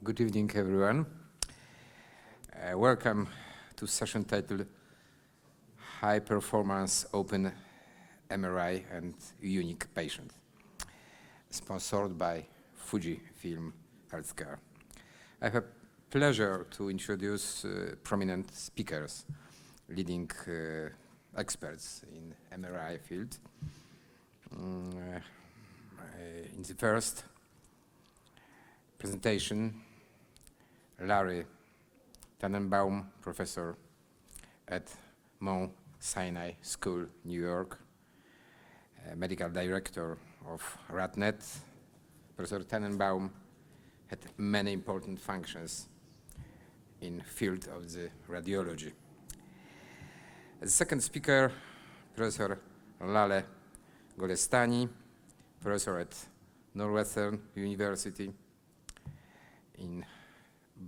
Good evening, everyone. Welcome to session titled High Performance Open MRI and Unique Patient, sponsored by Fujifilm Healthcare. I have a pleasure to introduce prominent speakers, leading experts in MRI field. In the first presentation, Laleh Tanenbaum, professor at Mount Sinai School, New York, medical director of RadNet. Professor Tanenbaum had many important functions in field of the radiology. As the second speaker, Professor Laleh Golestani, professor at Northwestern University in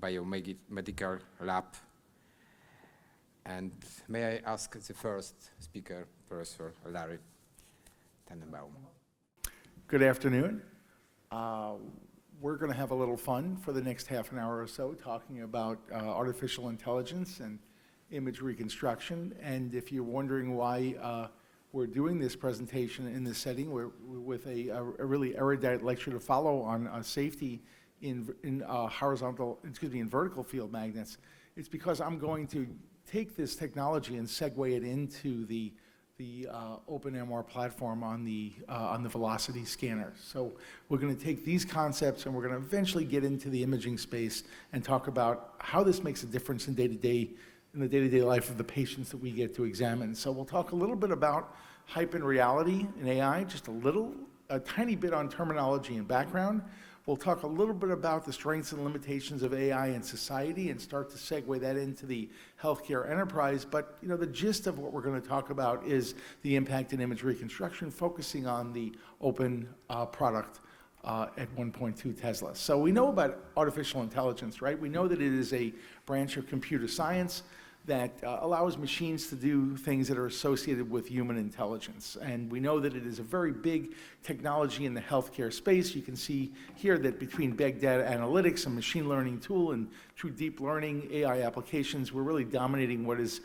biomedical lab. And may I ask the first speaker, Professor Laleh Tanenbaum. Good afternoon. We're going to have a little fun for the next half an hour or so talking about artificial intelligence and image reconstruction. And if you're wondering why we're doing this presentation in this setting, we're with a really erudite lecture to follow on safety in vertical field magnets. It's because I'm going to take this technology and segue it into the OpenMR platform on the velocity scanner. So we're going to take these concepts and we're going to eventually get into the imaging space and talk about how this makes a difference in the day-to-day life of the patients that we get to examine. So we'll talk a little bit about hype and reality in AI, just a tiny bit on terminology and background. We'll talk a little bit about the strengths and limitations of AI in society and start to segue that into the healthcare enterprise. But the gist of what we're going to talk about is the impact in image reconstruction, focusing on the open product at 1.2 Tesla. So we know about artificial intelligence, right? We know that it is a branch of computer science that allows machines to do things that are associated with human intelligence. And we know that it is a very big technology in the healthcare space. You can see here that between big data analytics and machine learning tool and true deep learning AI applications, we're really dominating what is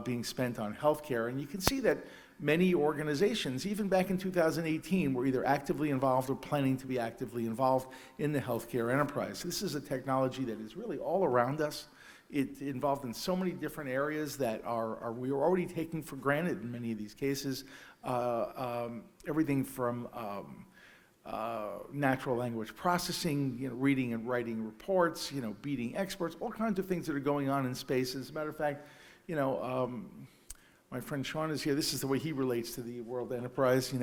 being spent on healthcare. And you can see that many organizations, even back in 2018, were either actively involved or planning to be actively involved in the healthcare enterprise. This is a technology that is really all around us. It's involved in so many different areas that we are already taking for granted in many of these cases. Everything from natural language processing, reading and writing reports, beating experts, all kinds of things that are going on in space. As a matter of fact, my friend Sean is here. This is the way he relates to the world enterprise,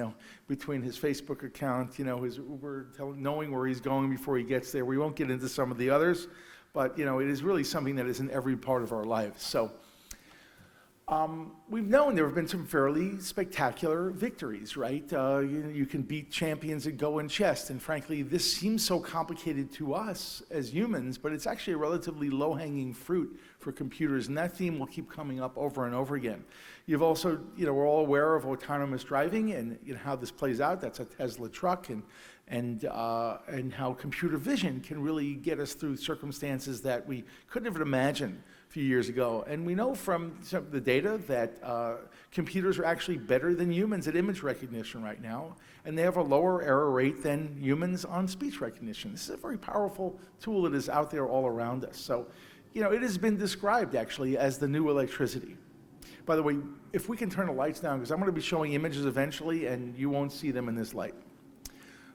between his Facebook account, his Uber, knowing where he's going before he gets there. We won't get into some of the others. But it is really something that is in every part of our lives. So we've known there have been some fairly spectacular victories, right? You can beat champions at Go in chess, and frankly, this seems so complicated to us as humans, but it's actually a relatively low-hanging fruit for computers, and that theme will keep coming up over and over again. You've also, we're all aware of autonomous driving and how this plays out. That's a Tesla truck, and how computer vision can really get us through circumstances that we couldn't have imagined a few years ago. And we know from some of the data that computers are actually better than humans at image recognition right now, and they have a lower error rate than humans on speech recognition. This is a very powerful tool that is out there all around us. So, it has been described actually as the new electricity. By the way, if we can turn the lights down, because I'm going to be showing images eventually, and you won't see them in this light.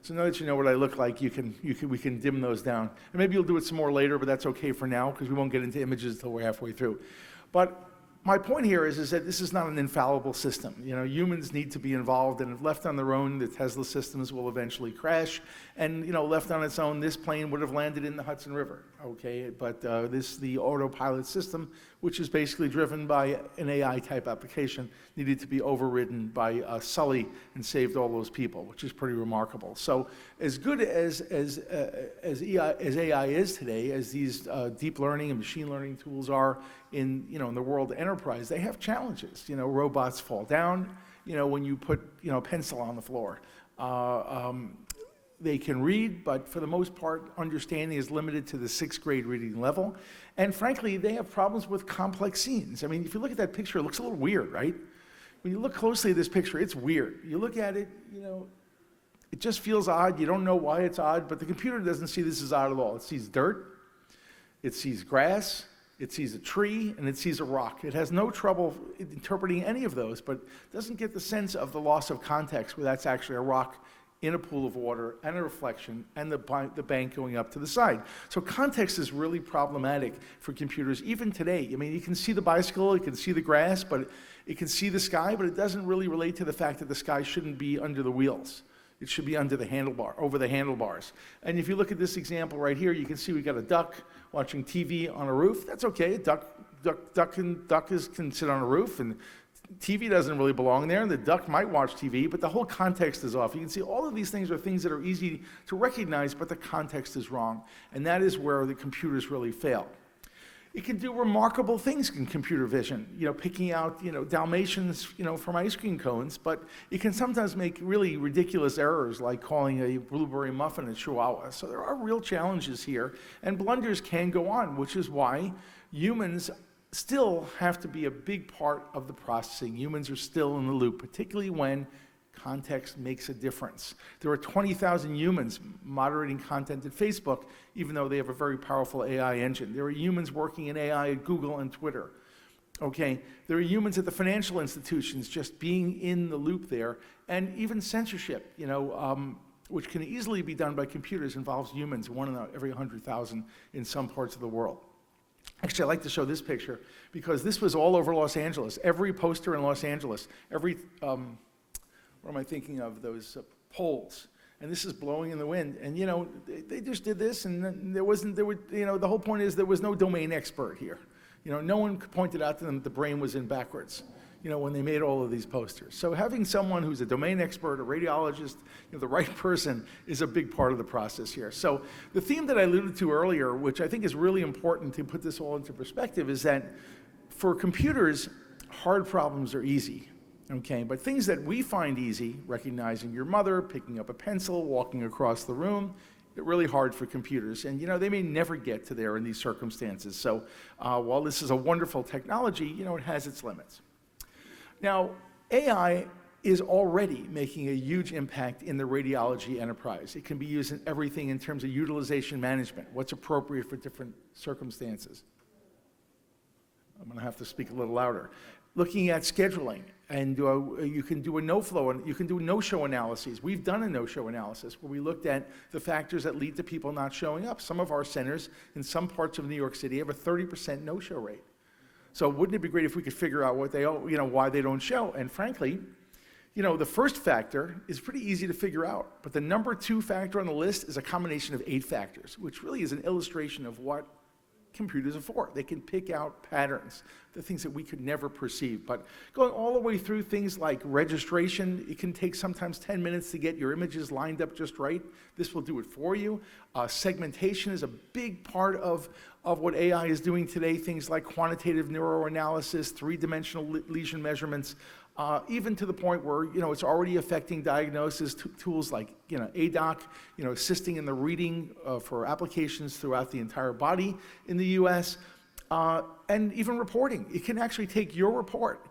So now that you know what I look like, we can dim those down. And maybe you'll do it some more later, but that's okay for now, because we won't get into images until we're halfway through. But my point here is that this is not an infallible system. Humans need to be involved, and if left on their own, the Tesla systems will eventually crash. And left on its own, this plane would have landed in the Hudson River. Okay, but the autopilot system, which is basically driven by an AI type application, needed to be overridden by Sully and saved all those people, which is pretty remarkable. So as good as AI is today, as these deep learning and machine learning tools are in the world enterprise, they have challenges. Robots fall down. When you put a pencil on the floor. they can read, but for the most part, understanding is limited to the 6th grade reading level. And frankly, they have problems with complex scenes. I mean, if you look at that picture, it looks a little weird, right? When you look closely at this picture, it's weird. You look at it, it just feels odd. You don't know why it's odd, but the computer doesn't see this as odd at all. It sees dirt, it sees grass, it sees a tree, and it sees a rock. It has no trouble interpreting any of those, but doesn't get the sense of the loss of context where that's actually a rock in a pool of water and a reflection and the bank going up to the side. So context is really problematic for computers even today. I mean, you can see the bicycle, you can see the grass, but it can see the sky, but it doesn't really relate to the fact that the sky shouldn't be under the wheels. It should be under the over the handlebars. And if you look at this example right here, you can see we got a duck watching TV on a roof. That's okay. Duck can sit on a roof, and TV doesn't really belong there. The duck might watch TV, but the whole context is off. You can see all of these things are things that are easy to recognize, but the context is wrong. And that is where the computers really fail. It can do remarkable things in computer vision, picking out, Dalmatians, from ice cream cones, but it can sometimes make really ridiculous errors like calling a blueberry muffin a chihuahua. So there are real challenges here, and blunders can go on, which is why humans still have to be a big part of the processing. Humans are still in the loop, particularly when context makes a difference. There are 20,000 humans moderating content at Facebook, even though they have a very powerful AI engine. There are humans working in AI at Google and Twitter. Okay, there are humans at the financial institutions just being in the loop there, and even censorship, which can easily be done by computers, involves humans, 1 in every 100,000 in some parts of the world. Actually, I'd like to show this picture because this was all over Los Angeles. Every poster in Los Angeles, every what am I thinking of? Those poles. And this is blowing in the wind. And, they just did this, and the whole point is there was no domain expert here. No one pointed out to them that the brain was in backwards, when they made all of these posters. So having someone who's a domain expert, a radiologist, the right person is a big part of the process here. So the theme that I alluded to earlier, which I think is really important to put this all into perspective, is that for computers, hard problems are easy. Okay, but things that we find easy, recognizing your mother, picking up a pencil, walking across the room, they're really hard for computers. And they may never get to there in these circumstances. So while this is a wonderful technology, it has its limits. Now, AI is already making a huge impact in the radiology enterprise. It can be used in everything in terms of utilization management, what's appropriate for different circumstances. I'm going to have to speak a little louder. Looking at scheduling, and you can do a no-flow, and you can do no-show analyses. We've done a no-show analysis where we looked at the factors that lead to people not showing up. Some of our centers in some parts of New York City have a 30% no-show rate. So wouldn't it be great if we could figure out what why they don't show? And frankly, the first factor is pretty easy to figure out, but the number 2 factor on the list is a combination of 8 factors, which really is an illustration of what computers are for. They can pick out patterns, the things that we could never perceive. But going all the way through things like registration, it can take sometimes 10 minutes to get your images lined up just right. This will do it for you. Segmentation is a big part of what AI is doing today, things like quantitative neuroanalysis, 3-dimensional lesion measurements, even to the point where it's already affecting diagnosis. Tools like ADOC, assisting in the reading for applications throughout the entire body in the U.S., and even reporting. It can actually take your report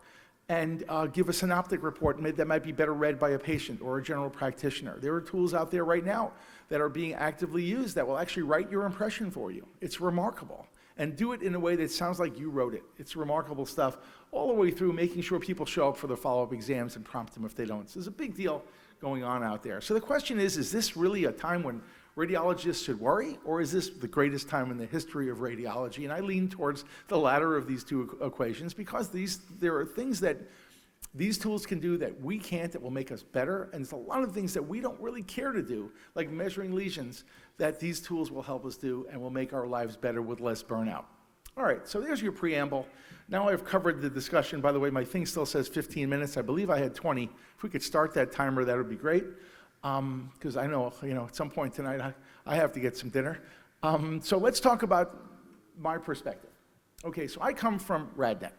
and give a synoptic report that might be better read by a patient or a general practitioner. There are tools out there right now that are being actively used that will actually write your impression for you. It's remarkable. And do it in a way that sounds like you wrote it. It's remarkable stuff, all the way through making sure people show up for their follow-up exams and prompt them if they don't. So there's a big deal going on out there. So the question is this really a time when radiologists should worry, or is this the greatest time in the history of radiology? And I lean towards the latter of these two equations because there are things that these tools can do that we can't, that will make us better, and there's a lot of things that we don't really care to do, like measuring lesions, that these tools will help us do and will make our lives better with less burnout. All right, so there's your preamble. Now I've covered the discussion. By the way, my thing still says 15 minutes. I believe I had 20. If we could start that timer, that would be great, because I know, at some point tonight I have to get some dinner. So let's talk about my perspective. Okay, so I come from RadNet.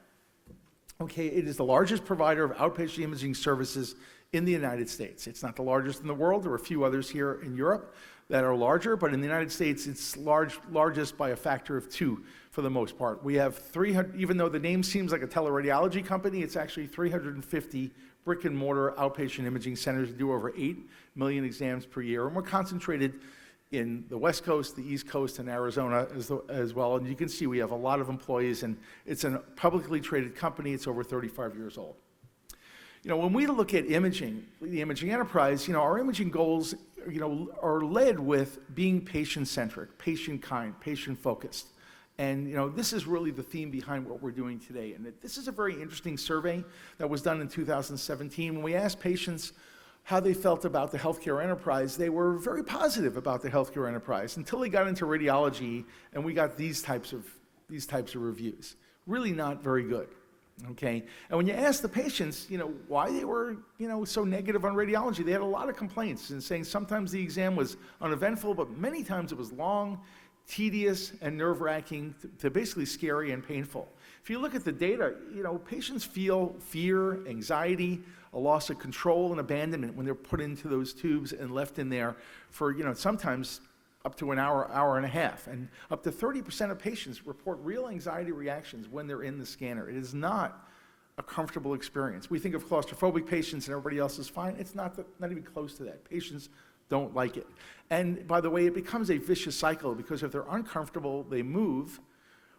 Okay, it is the largest provider of outpatient imaging services in the United States. It's not the largest in the world. There are a few others here in Europe that are larger, but in the United States, it's largest by a factor of 2 for the most part. We have 300, even though the name seems like a teleradiology company, it's actually 350 brick and mortar outpatient imaging centers that do over 8 million exams per year, and we're concentrated in the West Coast, the East Coast, and Arizona as well. And you can see we have a lot of employees, and it's a publicly traded company. It's over 35 years old. You know, when we look at imaging, the imaging enterprise, you know, our imaging goals, you know, are led with being patient-centric, patient-kind, patient-focused. And, you know, this is really the theme behind what we're doing today. And this is a very interesting survey that was done in 2017. When we asked patients how they felt about the healthcare enterprise, they were very positive about the healthcare enterprise until they got into radiology and we got these types of reviews. Really not very good. Okay, and when you ask the patients, you know, why they were, you know, so negative on radiology, they had a lot of complaints and saying sometimes the exam was uneventful, but many times it was long, tedious, and nerve-wracking, to basically scary and painful. If you look at the data, you know, patients feel fear, anxiety, a loss of control and abandonment when they're put into those tubes and left in there for, you know, sometimes up to an hour, hour and a half. And up to 30% of patients report real anxiety reactions when they're in the scanner. It is not a comfortable experience. We think of claustrophobic patients and everybody else is fine. It's not even close to that. Patients don't like it. And by the way, it becomes a vicious cycle because if they're uncomfortable, they move,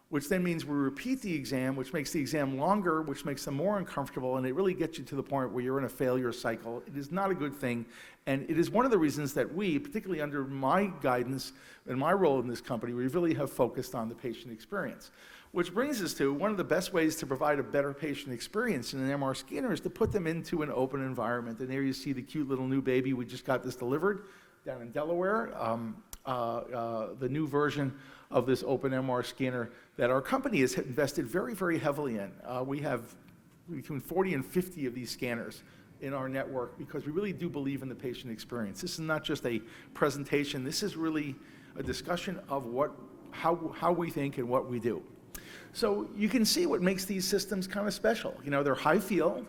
which then means we repeat the exam, which makes the exam longer, which makes them more uncomfortable, and it really gets you to the point where you're in a failure cycle. It is not a good thing, and it is one of the reasons that we, particularly under my guidance and my role in this company, we really have focused on the patient experience. Which brings us to one of the best ways to provide a better patient experience in an MR scanner is to put them into an open environment. And there you see the cute little new baby. We just got this delivered down in Delaware, the new version of this open MR scanner that our company has invested very, very heavily in. We have between 40 and 50 of these scanners in our network because we really do believe in the patient experience. This is not just a presentation. This is really a discussion of how we think and what we do. So you can see what makes these systems kind of special. You know, they're high field.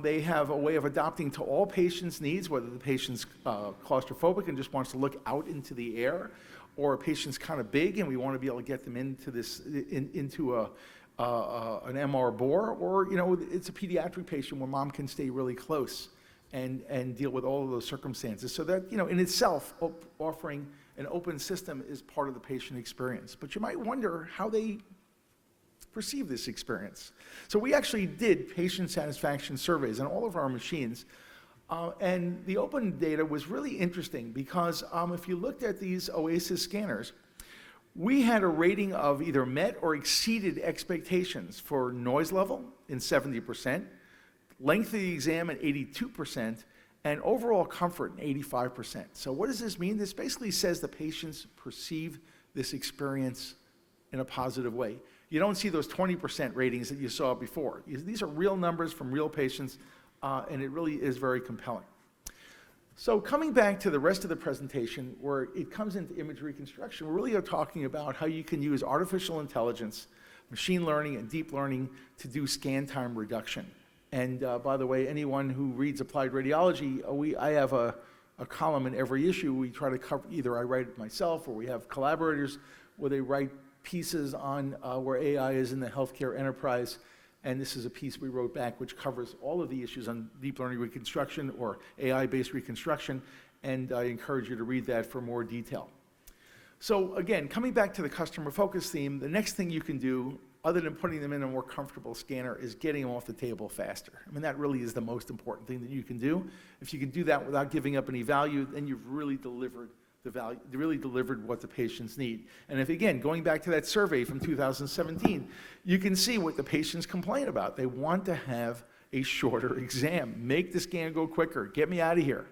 They have a way of adapting to all patients' needs, whether the patient's claustrophobic and just wants to look out into the air, or a patient's kind of big and we want to be able to get them into an MR bore, or, you know, it's a pediatric patient where mom can stay really close and deal with all of those circumstances. So that, you know, in itself, offering an open system is part of the patient experience. But you might wonder how they perceive this experience. So we actually did patient satisfaction surveys on all of our machines. And the open data was really interesting because if you looked at these OASIS scanners, we had a rating of either met or exceeded expectations for noise level in 70%, length of the exam at 82%, and overall comfort in 85%. So what does this mean? This basically says the patients perceive this experience in a positive way. You don't see those 20% ratings that you saw before. These are real numbers from real patients, and it really is very compelling. So coming back to the rest of the presentation, where it comes into image reconstruction, we really are talking about how you can use artificial intelligence, machine learning, and deep learning to do scan time reduction. And by the way, anyone who reads Applied Radiology, I have a column in every issue. We try to cover, either I write it myself or we have collaborators where they write pieces on where AI is in the healthcare enterprise. And this is a piece we wrote back which covers all of the issues on deep learning reconstruction or AI-based reconstruction. And I encourage you to read that for more detail. So again, coming back to the customer focus theme, the next thing you can do, other than putting them in a more comfortable scanner, is getting them off the table faster. I mean, that really is the most important thing that you can do. If you can do that without giving up any value, then you've really delivered the value, really delivered what the patients need. And if, again, going back to that survey from 2017, you can see what the patients complain about. They want to have a shorter exam. Make the scan go quicker. Get me out of here.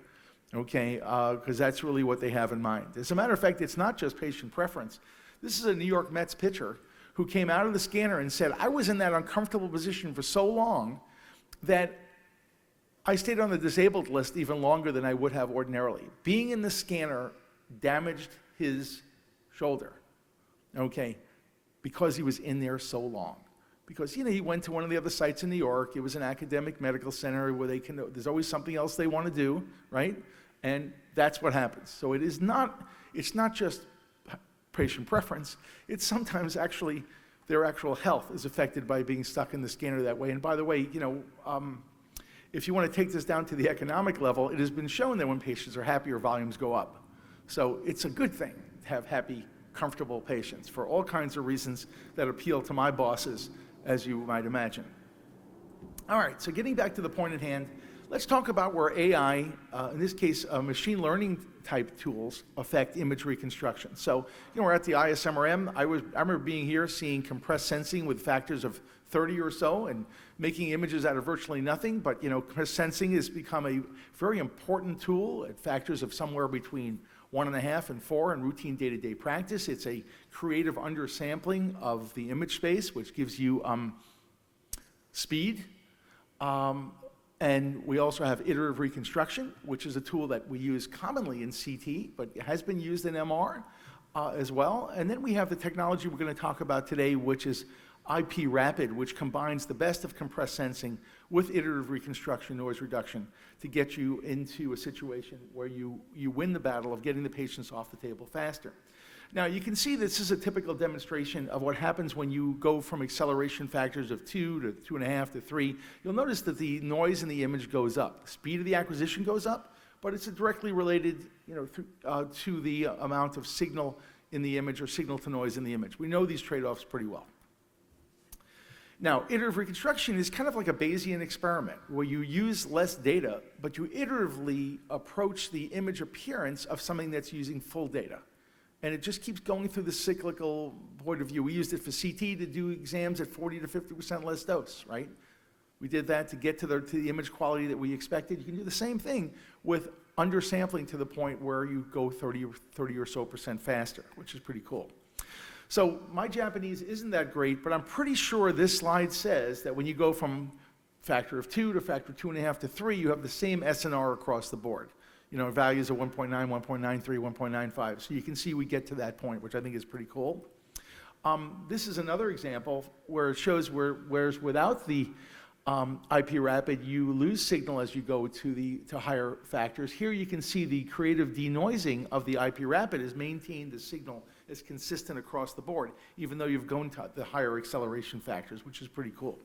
Okay, because that's really what they have in mind. As a matter of fact, it's not just patient preference. This is a New York Mets pitcher who came out of the scanner and said, I was in that uncomfortable position for so long that I stayed on the disabled list even longer than I would have ordinarily. Being in the scanner damaged his shoulder, okay, because he was in there so long. Because, he went to one of the other sites in New York. It was an academic medical center where there's always something else they want to do, right? And that's what happens. So it's not just patient preference. It's sometimes actually their actual health is affected by being stuck in the scanner that way. And by the way, if you want to take this down to the economic level, it has been shown that when patients are happier, volumes go up. So it's a good thing to have happy, comfortable patients for all kinds of reasons that appeal to my bosses, as you might imagine. All right, so getting back to the point at hand, let's talk about where AI, in this case, machine learning type tools affect image reconstruction. So, we're at the ISMRM. I remember being here, seeing compressed sensing with factors of 30 or so, and making images out of virtually nothing. But, compressed sensing has become a very important tool at factors of somewhere between 1.5 and 4 in routine day-to-day practice. It's a creative undersampling of the image space, which gives you speed. And we also have iterative reconstruction, which is a tool that we use commonly in CT, but it has been used in MR as well. And then we have the technology we're going to talk about today, which is IP Rapid, which combines the best of compressed sensing with iterative reconstruction, noise reduction, to get you into a situation where you win the battle of getting the patients off the table faster. Now, you can see this is a typical demonstration of what happens when you go from acceleration factors of 2 to 2.5 to 3. You'll notice that the noise in the image goes up. The speed of the acquisition goes up, but it's directly related to the amount of signal in the image or signal to noise in the image. We know these trade-offs pretty well. Now, iterative reconstruction is kind of like a Bayesian experiment where you use less data, but you iteratively approach the image appearance of something that's using full data. And it just keeps going through the cyclical point of view. We used it for CT to do exams at 40 to 50% less dose, right? We did that to get to the image quality that we expected. You can do the same thing with undersampling to the point where you go 30 or so percent faster, which is pretty cool. So my Japanese isn't that great, but I'm pretty sure this slide says that when you go from factor of 2 to factor 2.5 to 3, you have the same SNR across the board. Values of 1.9, 1.93, 1.95. So you can see we get to that point, which I think is pretty cool. This is another example where it shows whereas without the IP Rapid, you lose signal as you go to higher factors. Here you can see the creative denoising of the IP Rapid has maintained the signal is consistent across the board, even though you've gone to the higher acceleration factors, which is pretty cool.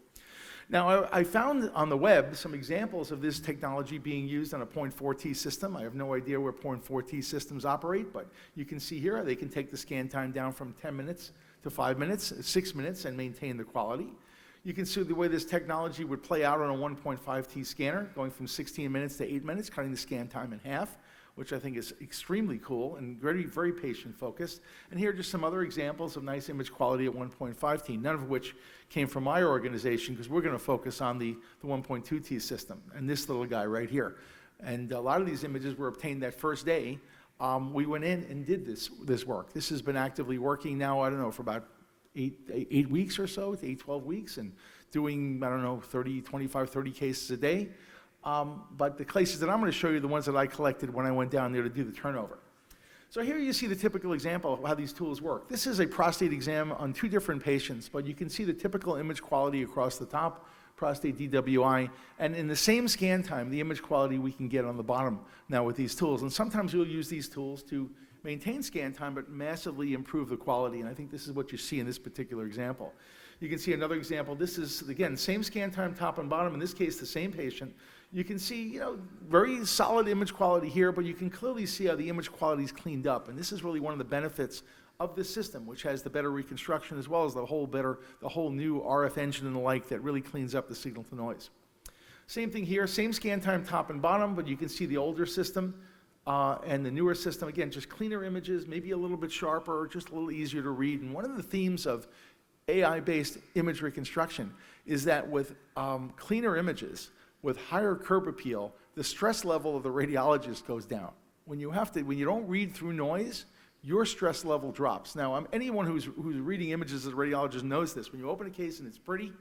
Now, I found on the web some examples of this technology being used on a 0.4T system. I have no idea where 0.4T systems operate, but you can see here they can take the scan time down from 10 minutes to 5 minutes, 6 minutes, and maintain the quality. You can see the way this technology would play out on a 1.5T scanner, going from 16 minutes to 8 minutes, cutting the scan time in half, which I think is extremely cool and very, very patient-focused. And here are just some other examples of nice image quality at 1.5T, none of which came from my organization, because we're going to focus on the 1.2T system and this little guy right here. And a lot of these images were obtained that first day. We went in and did this work. This has been actively working now, I don't know, for about eight weeks or so, 12 weeks, and doing, 25, 30 cases a day. But the cases that I'm going to show you are the ones that I collected when I went down there to do the turnover. So here you see the typical example of how these tools work. This is a prostate exam on 2 different patients, but you can see the typical image quality across the top, prostate DWI, and in the same scan time, the image quality we can get on the bottom now with these tools. And sometimes we'll use these tools to maintain scan time, but massively improve the quality, and I think this is what you see in this particular example. You can see another example. This is, again, same scan time, top and bottom, in this case, the same patient. You can see, very solid image quality here, but you can clearly see how the image quality is cleaned up, and this is really one of the benefits of this system, which has the better reconstruction as well as the whole new RF engine and the like that really cleans up the signal to noise. Same thing here, same scan time, top and bottom, but you can see the older system and the newer system, again, just cleaner images, maybe a little bit sharper, just a little easier to read. And one of the themes of AI-based image reconstruction is that with cleaner images, with higher curb appeal, the stress level of the radiologist goes down. When you don't read through noise, your stress level drops. Now, anyone who's reading images as a radiologist knows this. When you open a case and it's pretty,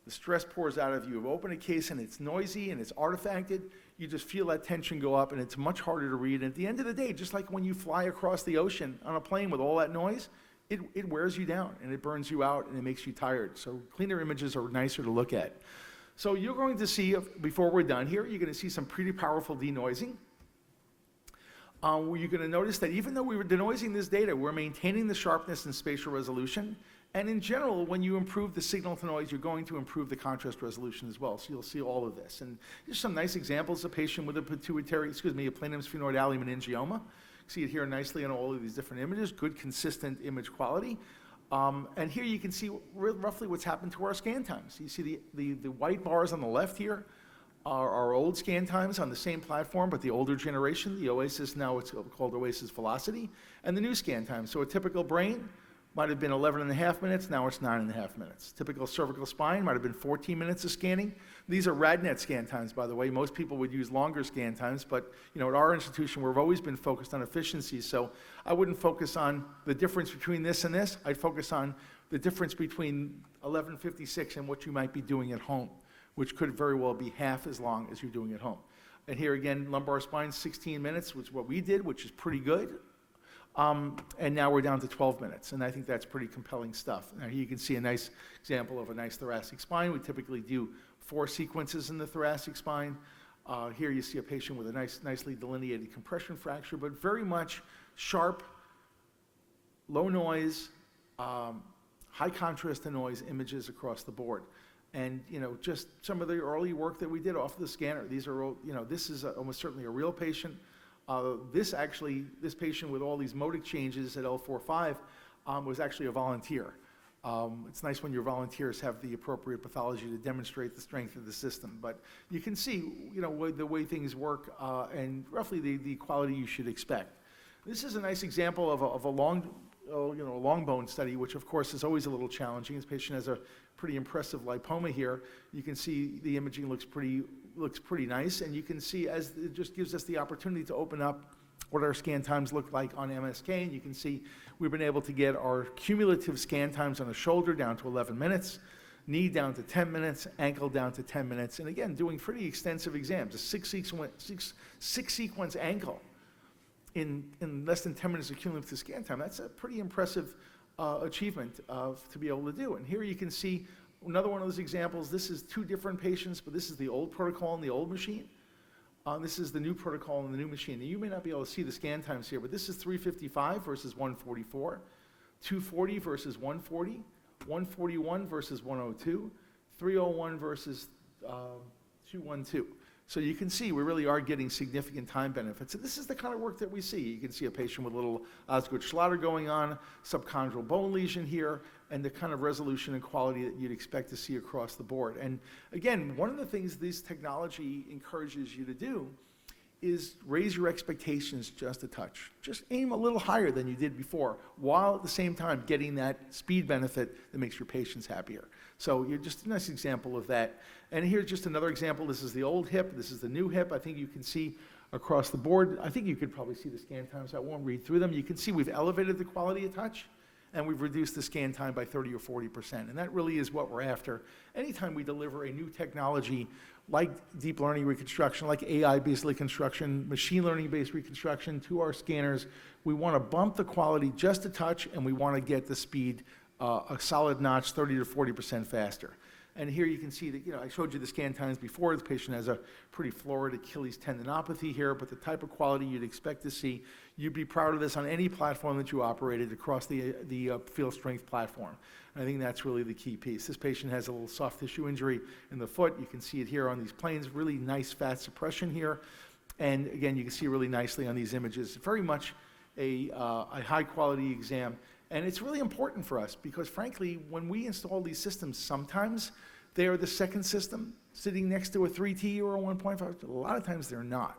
the stress pours out of you. Open a case and it's noisy and it's artifacted, you just feel that tension go up and it's much harder to read. And at the end of the day, just like when you fly across the ocean on a plane with all that noise, it wears you down and it burns you out and it makes you tired. So cleaner images are nicer to look at. So you're going to see, before we're done here, you're going to see some pretty powerful denoising. Where you're going to notice that even though we were denoising this data, we're maintaining the sharpness and spatial resolution. And in general, when you improve the signal to noise, you're going to improve the contrast resolution as well. So you'll see all of this. And here's some nice examples of a patient with a a planum sphenoid alley meningioma. See it here nicely in all of these different images, good consistent image quality. And here you can see roughly what's happened to our scan times. You see the white bars on the left here are our old scan times on the same platform, but the older generation, the Oasis, now it's called Oasis Velocity, and the new scan time. So a typical brain might have been 11.5 minutes, now it's 9.5 minutes. Typical cervical spine might have been 14 minutes of scanning. These are RadNet scan times, by the way. Most people would use longer scan times, but at our institution, we've always been focused on efficiency, so I wouldn't focus on the difference between this and this. I'd focus on the difference between 11:56 and what you might be doing at home, which could very well be half as long as you're doing at home. And here again, lumbar spine, 16 minutes, which is what we did, which is pretty good. And now we're down to 12 minutes, and I think that's pretty compelling stuff. Now here you can see a nice example of a nice thoracic spine. We typically do 4 sequences in the thoracic spine. Here you see a patient with a nicely delineated compression fracture, but very much sharp, low noise, high contrast to noise images across the board. And just some of the early work that we did off the scanner. These are, this is almost certainly a real patient. This patient with all these modic changes at L4-5 was actually a volunteer. It's nice when your volunteers have the appropriate pathology to demonstrate the strength of the system. But you can see, the way things work and roughly the quality you should expect. This is a nice example of a long bone study, which of course is always a little challenging. This patient has a pretty impressive lipoma here. You can see the imaging looks pretty nice, and you can see as it just gives us the opportunity to open up what our scan times look like on MSK, and you can see we've been able to get our cumulative scan times on the shoulder down to 11 minutes, knee down to 10 minutes, ankle down to 10 minutes, and again, doing pretty extensive exams. A six sequence ankle in less than 10 minutes of cumulative scan time, that's a pretty impressive achievement to be able to do. And here you can see another one of those examples. This is 2 different patients, but this is the old protocol and the old machine. This is the new protocol and the new machine. Now, you may not be able to see the scan times here, but this is 355 versus 144, 240 versus 140, 141 versus 102, 301 versus 212. So you can see we really are getting significant time benefits. And this is the kind of work that we see. You can see a patient with a little Osgood-Schlatter going on, subchondral bone lesion here, and the kind of resolution and quality that you'd expect to see across the board. And again, one of the things this technology encourages you to do is raise your expectations just a touch. Just aim a little higher than you did before, while at the same time getting that speed benefit that makes your patients happier. So you're just a nice example of that. And here's just another example. This is the old hip. This is the new hip. I think you can see across the board. I think you could probably see the scan times. I won't read through them. You can see we've elevated the quality of touch, and we've reduced the scan time by 30 or 40%. And that really is what we're after. Anytime we deliver a new technology like deep learning reconstruction, like AI-based reconstruction, machine learning-based reconstruction to our scanners, we want to bump the quality just a touch, and we want to get the speed a solid notch, 30 to 40% faster. And here you can see that, I showed you the scan times before. The patient has a pretty florid Achilles tendinopathy here, but the type of quality you'd expect to see, you'd be proud of this on any platform that you operated across the field strength platform. And I think that's really the key piece. This patient has a little soft tissue injury in the foot. You can see it here on these planes, really nice fat suppression here. And again, you can see really nicely on these images, very much a high quality exam. And it's really important for us because frankly, when we install these systems, sometimes they are the second system sitting next to a 3T or a 1.5. A lot of times they're not.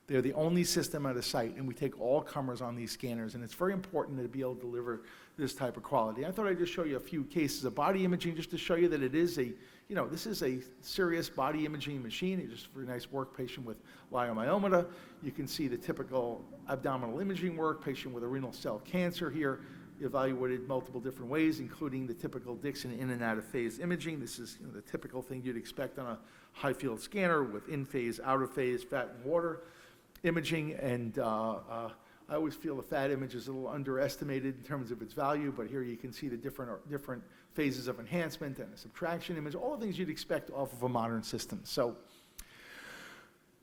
They're the only system at a site, and we take all comers on these scanners, and it's very important to be able to deliver this type of quality. I thought I'd just show you a few cases of body imaging just to show you that it is this is a serious body imaging machine. It's just a very nice work, patient with leiomyomata. You can see the typical abdominal imaging work, patient with a renal cell cancer here, evaluated multiple different ways, including the typical Dixon in and out of phase imaging. This is the typical thing you'd expect on a high field scanner with in phase, out of phase, fat and water imaging, and I always feel the fat image is a little underestimated in terms of its value, but here you can see the different phases of enhancement and a subtraction image, all the things you'd expect off of a modern system. So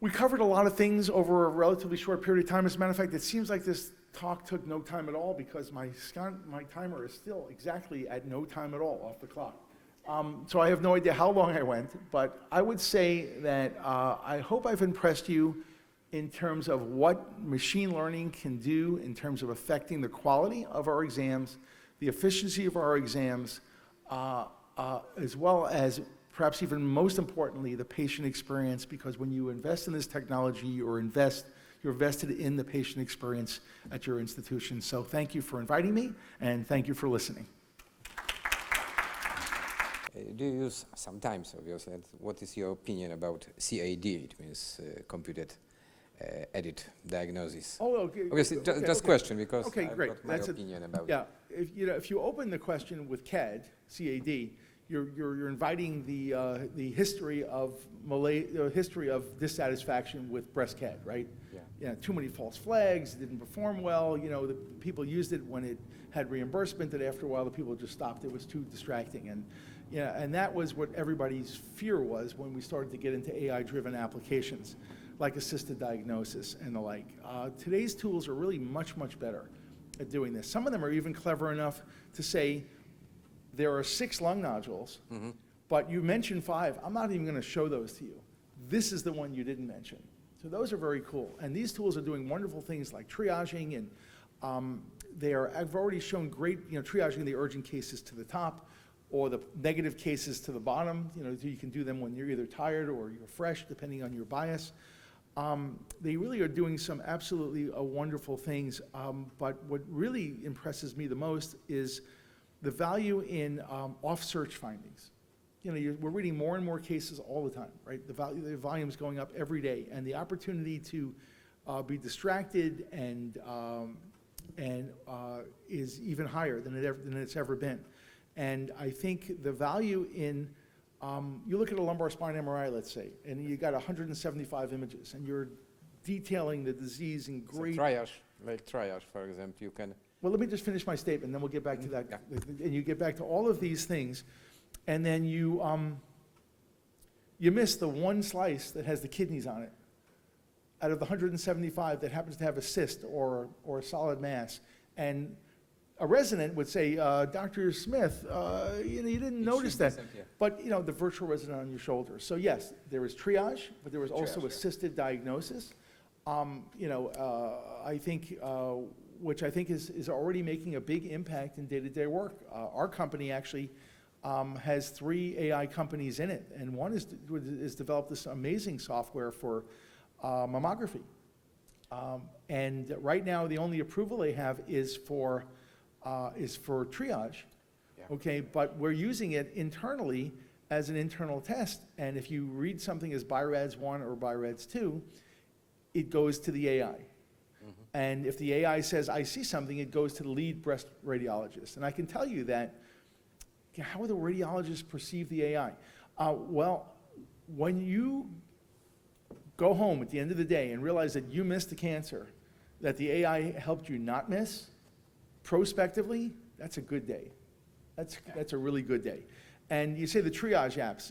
we covered a lot of things over a relatively short period of time. As a matter of fact, it seems like this talk took no time at all because my timer is still exactly at no time at all off the clock. So I have no idea how long I went, but I would say that I hope I've impressed you in terms of what machine learning can do in terms of affecting the quality of our exams, the efficiency of our exams, as well as perhaps even most importantly, the patient experience, because when you invest in this technology, you're vested in the patient experience at your institution. So thank you for inviting me, and thank you for listening. Do you use sometimes, obviously, and what is your opinion about CAD? It means computed edit diagnosis. Oh, okay. Obviously, okay, just okay. question, because Okay, I've great. got my That's opinion about it. Yeah, if you open the question with CAD, you're inviting the history of dissatisfaction with breast CAD, right? Yeah. Too many false flags, it didn't perform well. The people used it when it had reimbursement, and after a while the people just stopped. It was too distracting, and that was what everybody's fear was when we started to get into AI-driven applications, like assisted diagnosis and the like. Today's tools are really much, much better at doing this. Some of them are even clever enough to say, there are 6 lung nodules, but you mentioned 5. I'm not even going to show those to you. This is the one you didn't mention. So those are very cool. And these tools are doing wonderful things like triaging, and I've already shown great, triaging the urgent cases to the top or the negative cases to the bottom. You can do them when you're either tired or you're fresh, depending on your bias. They really are doing some absolutely wonderful things. But what really impresses me the most is the value in off-search findings. We're reading more and more cases all the time, right? The volume's going up every day, and the opportunity to be distracted and is even higher than it's ever been. And I think the value in you look at a lumbar spine MRI, let's say, and you got 175 images, and you're detailing the disease in great. So triage, for example, you can. Well, let me just finish my statement, and then we'll get back to that. Yeah. And you get back to all of these things, and then you miss the one slice that has the kidneys on it out of the 175 that happens to have a cyst or a solid mass. And a resident would say, Dr. Smith, you didn't notice that. But, the virtual resident on your shoulder. So, yes, there was triage, but there was also assisted diagnosis. I think, which I think is already making a big impact in day-to-day work. Our company actually has 3 AI companies in it, and one is developed this amazing software for mammography. And right now, the only approval they have is for triage. Yeah. Okay, but we're using it internally as an internal test. And if you read something as BI-RADS 1 or BI-RADS 2, it goes to the AI. And if the AI says, I see something, it goes to the lead breast radiologist. And I can tell you that, how do the radiologists perceive the AI? Well, when you go home at the end of the day and realize that you missed the cancer, that the AI helped you not miss, prospectively, that's a good day. That's a really good day. And you say the triage apps,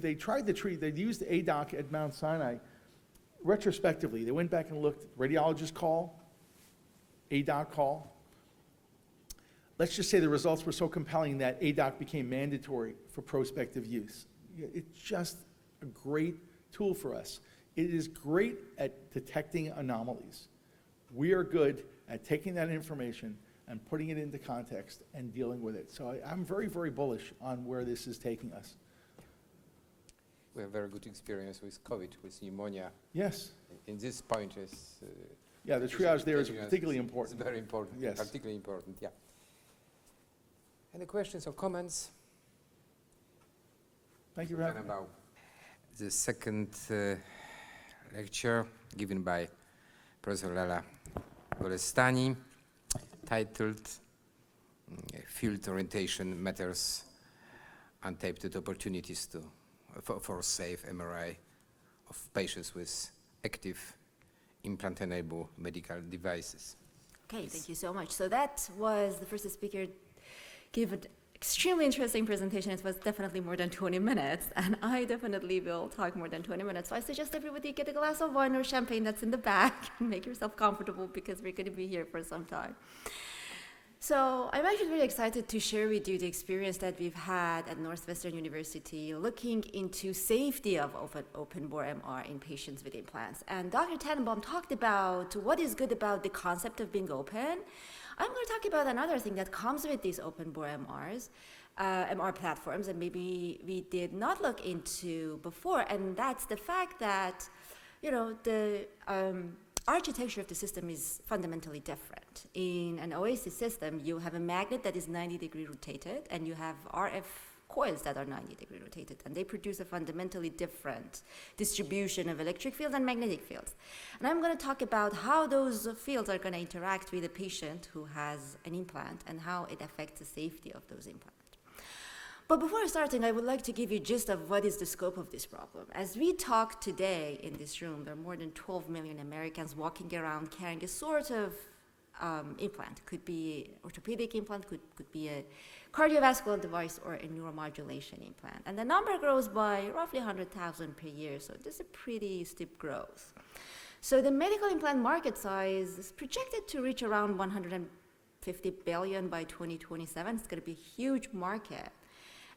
they tried they used ADOC at Mount Sinai retrospectively. They went back and looked, radiologist call, ADOC call. Let's just say the results were so compelling that ADOC became mandatory for prospective use. It's just a great tool for us. It is great at detecting anomalies. We are good at taking that information and putting it into context and dealing with it. So I'm very, very bullish on where this is taking us. We have very good experience with COVID, with pneumonia. Yes. In this point is... yeah, the triage there is particularly important. It's very important, yes. Particularly important, yeah. Any questions or comments? Thank you for having me. The second lecture given by Professor Laleh Golestani, titled Field Orientation Matters, Untapped Opportunities for Safe MRI of Patients with Active Implantable Medical Devices. Okay, thank you so much. So that was the first speaker gave an extremely interesting presentation. It was definitely more than 20 minutes, and I definitely will talk more than 20 minutes. So I suggest everybody get a glass of wine or champagne that's in the back and make yourself comfortable because we're going to be here for some time. So I'm actually really excited to share with you the experience that we've had at Northwestern University looking into safety of open bore MR in patients with implants. And Dr. Tanenbaum talked about what is good about the concept of being open. I'm going to talk about another thing that comes with these open bore MRs, MR platforms, and maybe we did not look into before, and that's the fact that, the architecture of the system is fundamentally different. In an Oasis system, you have a magnet that is 90-degree rotated, and you have RF coils that are 90-degree rotated, and they produce a fundamentally different distribution of electric fields and magnetic fields. And I'm going to talk about how those fields are going to interact with a patient who has an implant and how it affects the safety of those implants. But before starting, I would like to give you a gist of what is the scope of this problem. As we talk today in this room, there are more than 12 million Americans walking around carrying a sort of implant. Could be orthopedic implant, could be a cardiovascular device or a neuromodulation implant. And the number grows by roughly 100,000 per year, so this is a pretty steep growth. So the medical implant market size is projected to reach around 150 billion by 2027. It's going to be a huge market.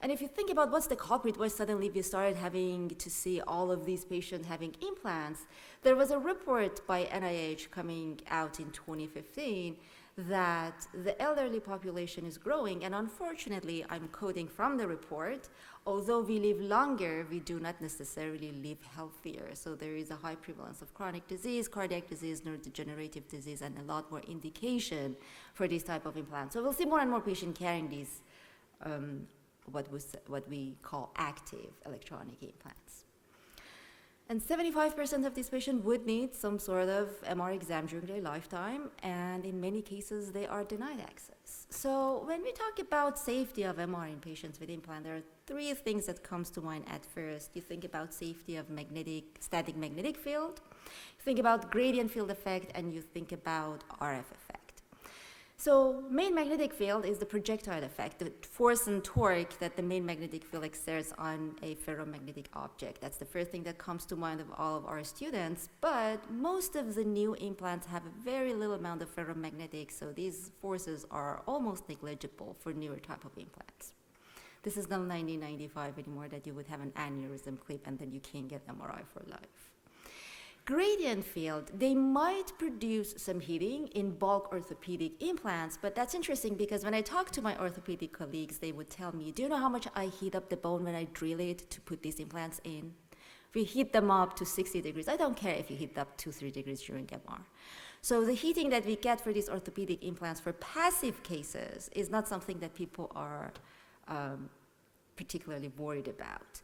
And if you think about what's the culprit, why suddenly we started having to see all of these patients having implants, there was a report by NIH coming out in 2015 that the elderly population is growing, and unfortunately, I'm quoting from the report, although we live longer, we do not necessarily live healthier. So there is a high prevalence of chronic disease, cardiac disease, neurodegenerative disease, and a lot more indication for this type of implants. So we'll see more and more patients carrying these what we call active electronic implants. And 75% of these patients would need some sort of MR exam during their lifetime, and in many cases, they are denied access. So when we talk about safety of MR in patients with implant, there are three things that comes to mind at first. You think about safety of static magnetic field, you think about gradient field effect, and you think about RF effect. So main magnetic field is the projectile effect, the force and torque that the main magnetic field exerts on a ferromagnetic object. That's the first thing that comes to mind of all of our students, but most of the new implants have a very little amount of ferromagnetic, so these forces are almost negligible for newer type of implants. This is not 1995 anymore that you would have an aneurysm clip and then you can't get MRI for life. Gradient field, they might produce some heating in bulk orthopedic implants, but that's interesting because when I talk to my orthopedic colleagues, they would tell me, do you know how much I heat up the bone when I drill it to put these implants in? We heat them up to 60 degrees. I don't care if you heat up 2-3 degrees during MR. So the heating that we get for these orthopedic implants for passive cases is not something that people are particularly worried about.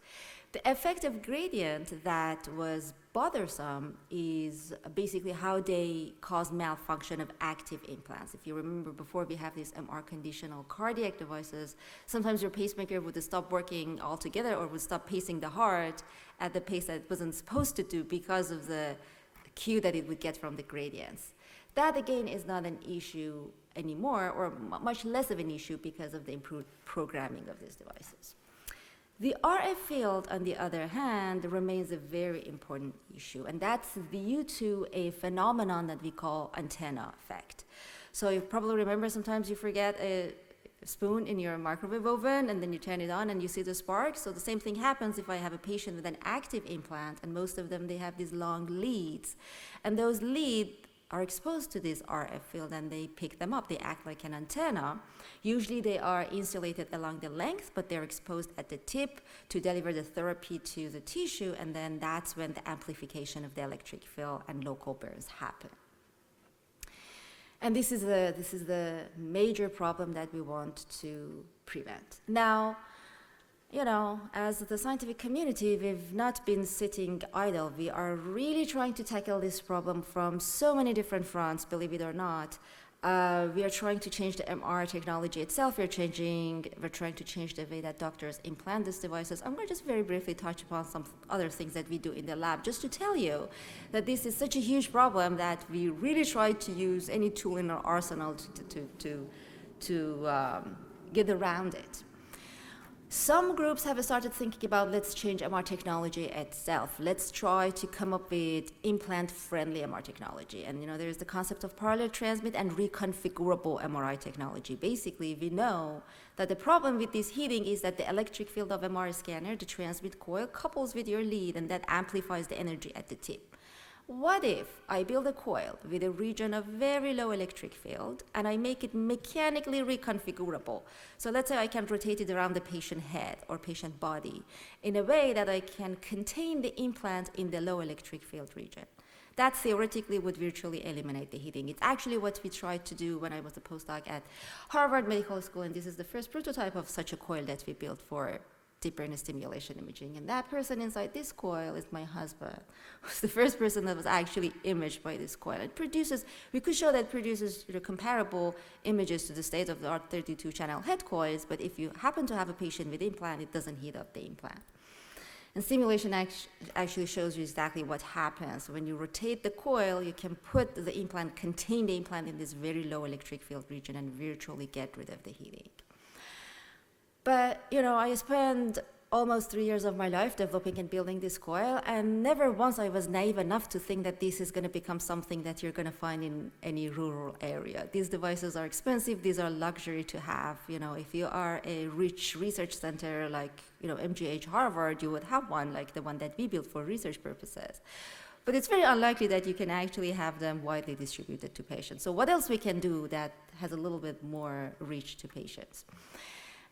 The effect of gradient that was bothersome is basically how they cause malfunction of active implants. If you remember before, we have these MR conditional cardiac devices. Sometimes your pacemaker would stop working altogether or would stop pacing the heart at the pace that it wasn't supposed to do because of the cue that it would get from the gradients. That again is not an issue anymore, or much less of an issue because of the improved programming of these devices. The RF field, on the other hand, remains a very important issue, and that's due to a phenomenon that we call antenna effect. So you probably remember sometimes you forget a spoon in your microwave oven, and then you turn it on and you see the spark. So the same thing happens if I have a patient with an active implant, and most of them, they have these long leads, and those leads are exposed to this RF field and they pick them up. They act like an antenna. Usually they are insulated along the length, but they're exposed at the tip to deliver the therapy to the tissue, and then that's when the amplification of the electric field and local burns happen. And this is the major problem that we want to prevent. Now, you know, as the scientific community, we've not been sitting idle. We are really trying to tackle this problem from so many different fronts, believe it or not. We are trying to change the MR technology itself. We're trying to change the way that doctors implant these devices. I'm going to just very briefly touch upon some other things that we do in the lab, just to tell you that this is such a huge problem that we really try to use any tool in our arsenal to get around it. Some groups have started thinking about, let's change MR technology itself. Let's try to come up with implant-friendly MR technology. And there's the concept of parallel transmit and reconfigurable MRI technology. Basically, we know that the problem with this heating is that the electric field of MR scanner, the transmit coil, couples with your lead, and that amplifies the energy at the tip. What if I build a coil with a region of very low electric field and I make it mechanically reconfigurable? So let's say I can rotate it around the patient head or patient body in a way that I can contain the implant in the low electric field region. That theoretically would virtually eliminate the heating. It's actually what we tried to do when I was a postdoc at Harvard Medical School, and this is the first prototype of such a coil that we built for deep brain stimulation imaging. And that person inside this coil is my husband, who's the first person that was actually imaged by this coil. We could show that it produces comparable images to the state-of-the-art 32-channel head coils, but if you happen to have a patient with implant, it doesn't heat up the implant. And simulation actually shows you exactly what happens. When you rotate the coil, you can contain the implant in this very low electric field region and virtually get rid of the heating. But, I spent almost 3 years of my life developing and building this coil, and never once I was naive enough to think that this is going to become something that you're going to find in any rural area. These devices are expensive. These are luxury to have. If you are a rich research center like, MGH Harvard, you would have one like the one that we built for research purposes. But it's very unlikely that you can actually have them widely distributed to patients. So what else we can do that has a little bit more reach to patients?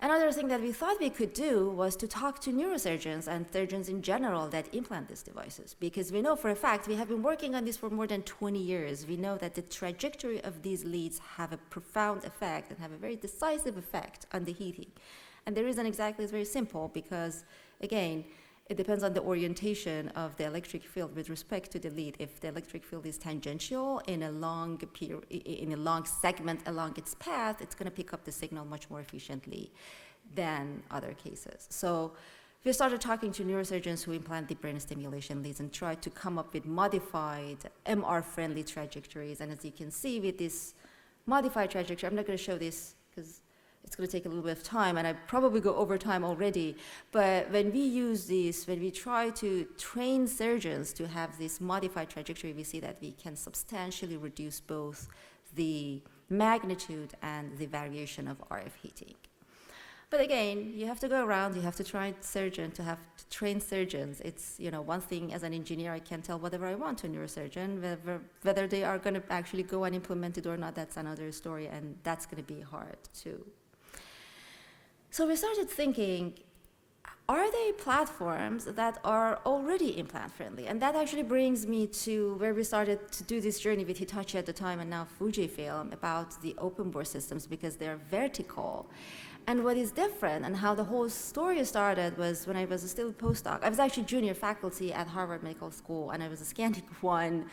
Another thing that we thought we could do was to talk to neurosurgeons and surgeons in general that implant these devices, because we know for a fact, we have been working on this for more than 20 years. We know that the trajectory of these leads have a profound effect and have a very decisive effect on the heating. And the reason exactly is very simple, because again, it depends on the orientation of the electric field with respect to the lead. If the electric field is tangential in a long segment along its path, it's going to pick up the signal much more efficiently than other cases. So we started talking to neurosurgeons who implant deep brain stimulation leads and tried to come up with modified MR-friendly trajectories. And as you can see with this modified trajectory, I'm not going to show this because it's going to take a little bit of time, and I probably go over time already. But when we try to train surgeons to have this modified trajectory, we see that we can substantially reduce both the magnitude and the variation of RF heating. But again, you have to go around, you have to train surgeons. It's, one thing as an engineer, I can tell whatever I want to a neurosurgeon. Whether they are going to actually go and implement it or not, that's another story, and that's going to be hard too. So we started thinking, are there platforms that are already implant-friendly? And that actually brings me to where we started to do this journey with Hitachi at the time and now Fujifilm about the open bore systems, because they're vertical. And what is different and how the whole story started was when I was still a postdoc. I was actually junior faculty at Harvard Medical School, and I was scanning one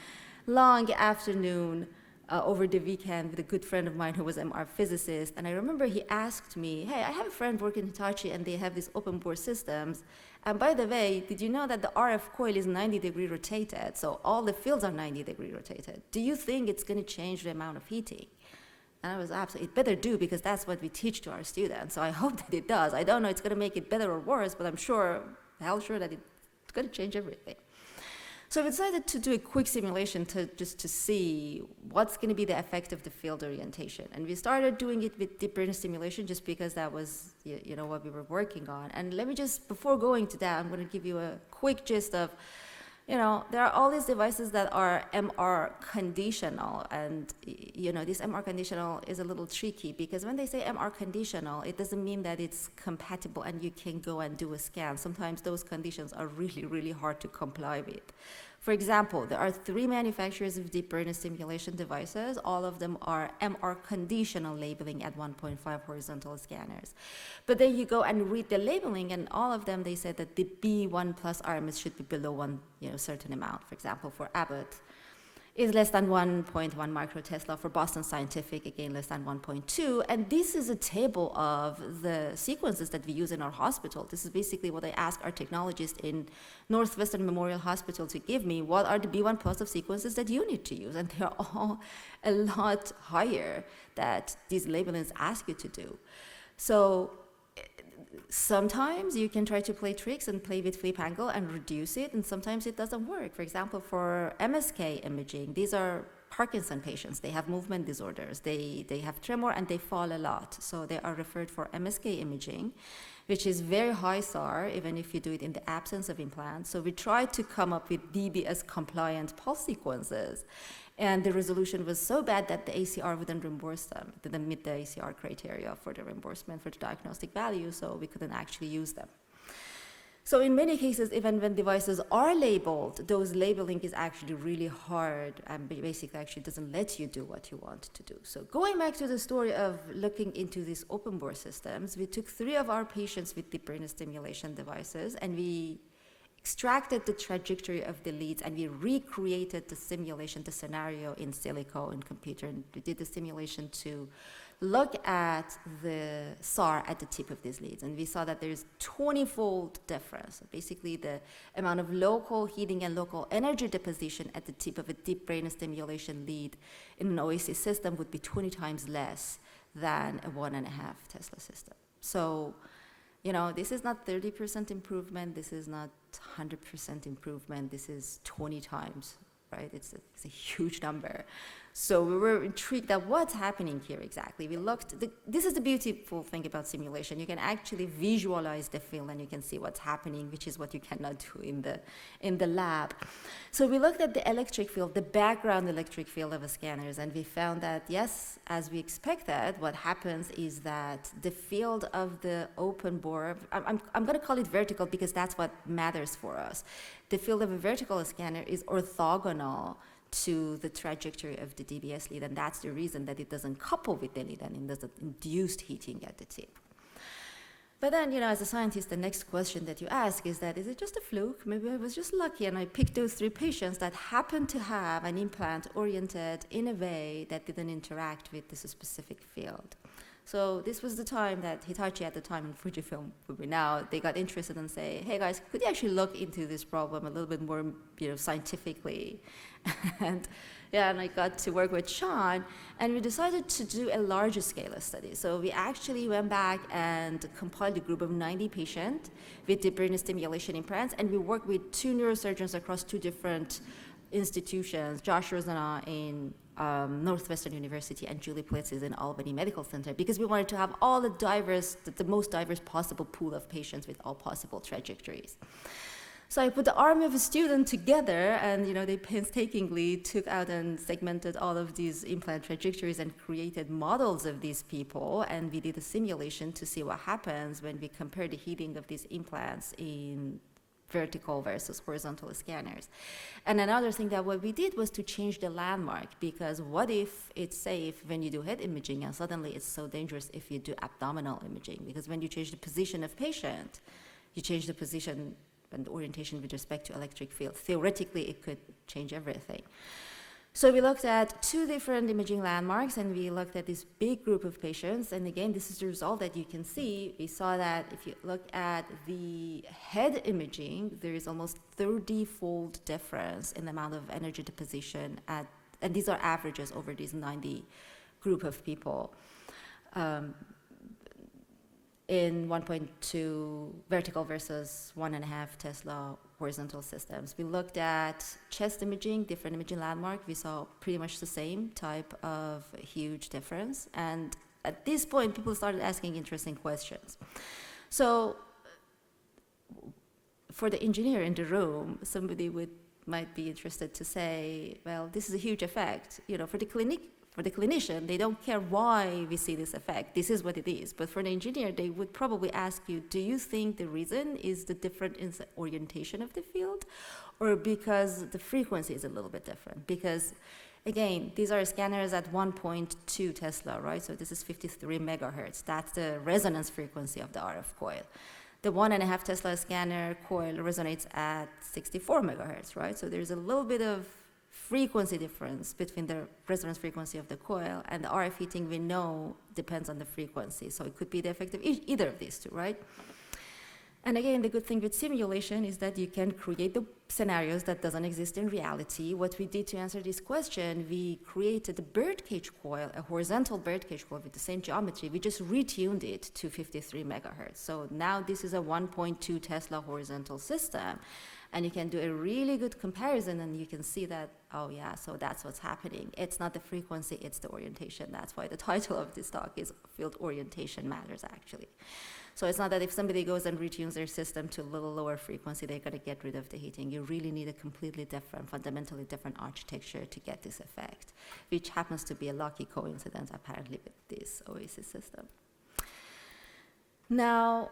long afternoon over the weekend with a good friend of mine who was an MR physicist. And I remember he asked me, hey, I have a friend working in Hitachi and they have these open bore systems. And by the way, did you know that the RF coil is 90-degree rotated? So all the fields are 90-degree rotated. Do you think it's going to change the amount of heating? And I was absolutely, it better do, because that's what we teach to our students. So I hope that it does. I don't know it's going to make it better or worse, but I'm sure that it's going to change everything. So we decided to do a quick simulation just to see what's going to be the effect of the field orientation. And we started doing it with deep brain stimulation just because that was what we were working on. And let me just, before going to that, I'm going to give you a quick gist of, there are all these devices that are MR conditional. And, this MR conditional is a little tricky, because when they say MR conditional, it doesn't mean that it's compatible and you can go and do a scan. Sometimes those conditions are really, really hard to comply with. For example, there are 3 manufacturers of deep brain stimulation devices. All of them are MR conditional labeling at 1.5 horizontal scanners. But then you go and read the labeling, and all of them, they said that the B1 plus RMS should be below one certain amount. For example, for Abbott, is less than 1.1 microtesla. For Boston Scientific, again, less than 1.2. And this is a table of the sequences that we use in our hospital. This is basically what I ask our technologist in Northwestern Memorial Hospital to give me. What are the B1 positive sequences that you need to use? And they're all a lot higher that these labelings ask you to do. So sometimes you can try to play tricks and play with flip angle and reduce it, and sometimes it doesn't work. For example, for MSK imaging, these are Parkinson patients. They have movement disorders. They have tremor and they fall a lot. So they are referred for MSK imaging, which is very high SAR, even if you do it in the absence of implants. So we tried to come up with DBS compliant pulse sequences. And the resolution was so bad that the ACR wouldn't reimburse them. It didn't meet the ACR criteria for the reimbursement for the diagnostic value, so we couldn't actually use them. So in many cases, even when devices are labeled, those labeling is actually really hard and basically actually doesn't let you do what you want to do. So going back to the story of looking into these open bore systems, we took 3 of our patients with deep brain stimulation devices, and we extracted the trajectory of the leads, and we recreated the simulation, the scenario in silico in computer, and we did the simulation to look at the SAR at the tip of these leads, and we saw that there's 20-fold difference. Basically, the amount of local heating and local energy deposition at the tip of a deep brain stimulation lead in an OAC system would be 20 times less than a 1.5 Tesla system. So, you know, this is not 30% improvement, this is not 100% improvement, this is 20 times, right? It's a huge number. So we were intrigued at what's happening here exactly. We looked, this is the beautiful thing about simulation. You can actually visualize the field and you can see what's happening, which is what you cannot do in the lab. So we looked at the electric field, the background electric field of the scanners, and we found that, yes, as we expected, what happens is that the field of the open bore, I'm going to call it vertical because that's what matters for us. The field of a vertical scanner is orthogonal to the trajectory of the DBS lead, and that's the reason that it doesn't couple with the lead and it doesn't induce heating at the tip. But then, you know, as a scientist, the next question that you ask is that, is it just a fluke? Maybe I was just lucky and I picked those 3 patients that happened to have an implant oriented in a way that didn't interact with this specific field. So this was the time that Hitachi at the time and Fujifilm, now, they got interested and say, hey guys, could you actually look into this problem a little bit more, you know, scientifically? And yeah, and I got to work with Sean, and we decided to do a larger scale of study. So we actually went back and compiled a group of 90 patients with deep brain stimulation implants, and we worked with 2 neurosurgeons across 2 different institutions, Josh Rosana in Northwestern University and Julie Plitz is in Albany Medical Center, because we wanted to have all the most diverse possible pool of patients with all possible trajectories. So I put the army of a student together, and you know, they painstakingly took out and segmented all of these implant trajectories and created models of these people, and we did a simulation to see what happens when we compare the heating of these implants in vertical versus horizontal scanners. And another thing that what we did was to change the landmark, because what if it's safe when you do head imaging and suddenly it's so dangerous if you do abdominal imaging? Because when you change the position of patient, you change the position and the orientation with respect to electric field. Theoretically, it could change everything. So we looked at 2 different imaging landmarks, and we looked at this big group of patients. And again, this is the result that you can see. We saw that if you look at the head imaging, there is almost 30-fold difference in the amount of energy deposition and these are averages over these 90 group of people. In 1.2 vertical versus 1.5 Tesla horizontal systems. We looked at chest imaging, different imaging landmark. We saw pretty much the same type of huge difference. And at this point, people started asking interesting questions. So for the engineer in the room, somebody might be interested to say, well, this is a huge effect. You know, for the clinician, they don't care why we see this effect. This is what it is. But for the engineer, they would probably ask you, do you think the reason is the different in the orientation of the field, or because the frequency is a little bit different? Because, again, these are scanners at 1.2 Tesla, right? So this is 53 megahertz. That's the resonance frequency of the RF coil. The 1.5 Tesla scanner coil resonates at 64 megahertz, right? So there's a little bit of frequency difference between the resonance frequency of the coil and the RF heating we know depends on the frequency. So it could be the effect of either of these two, right? And again, the good thing with simulation is that you can create the scenarios that doesn't exist in reality. What we did to answer this question, we created a birdcage coil, a horizontal birdcage coil with the same geometry. We just retuned it to 53 megahertz. So now this is a 1.2 Tesla horizontal system. And you can do a really good comparison, and you can see that, oh yeah, so that's what's happening. It's not the frequency, it's the orientation. That's why the title of this talk is Field Orientation Matters, actually. So it's not that if somebody goes and retunes their system to a little lower frequency, they're going to get rid of the heating. You really need a completely different, fundamentally different architecture to get this effect, which happens to be a lucky coincidence, apparently, with this Oasis system. Now,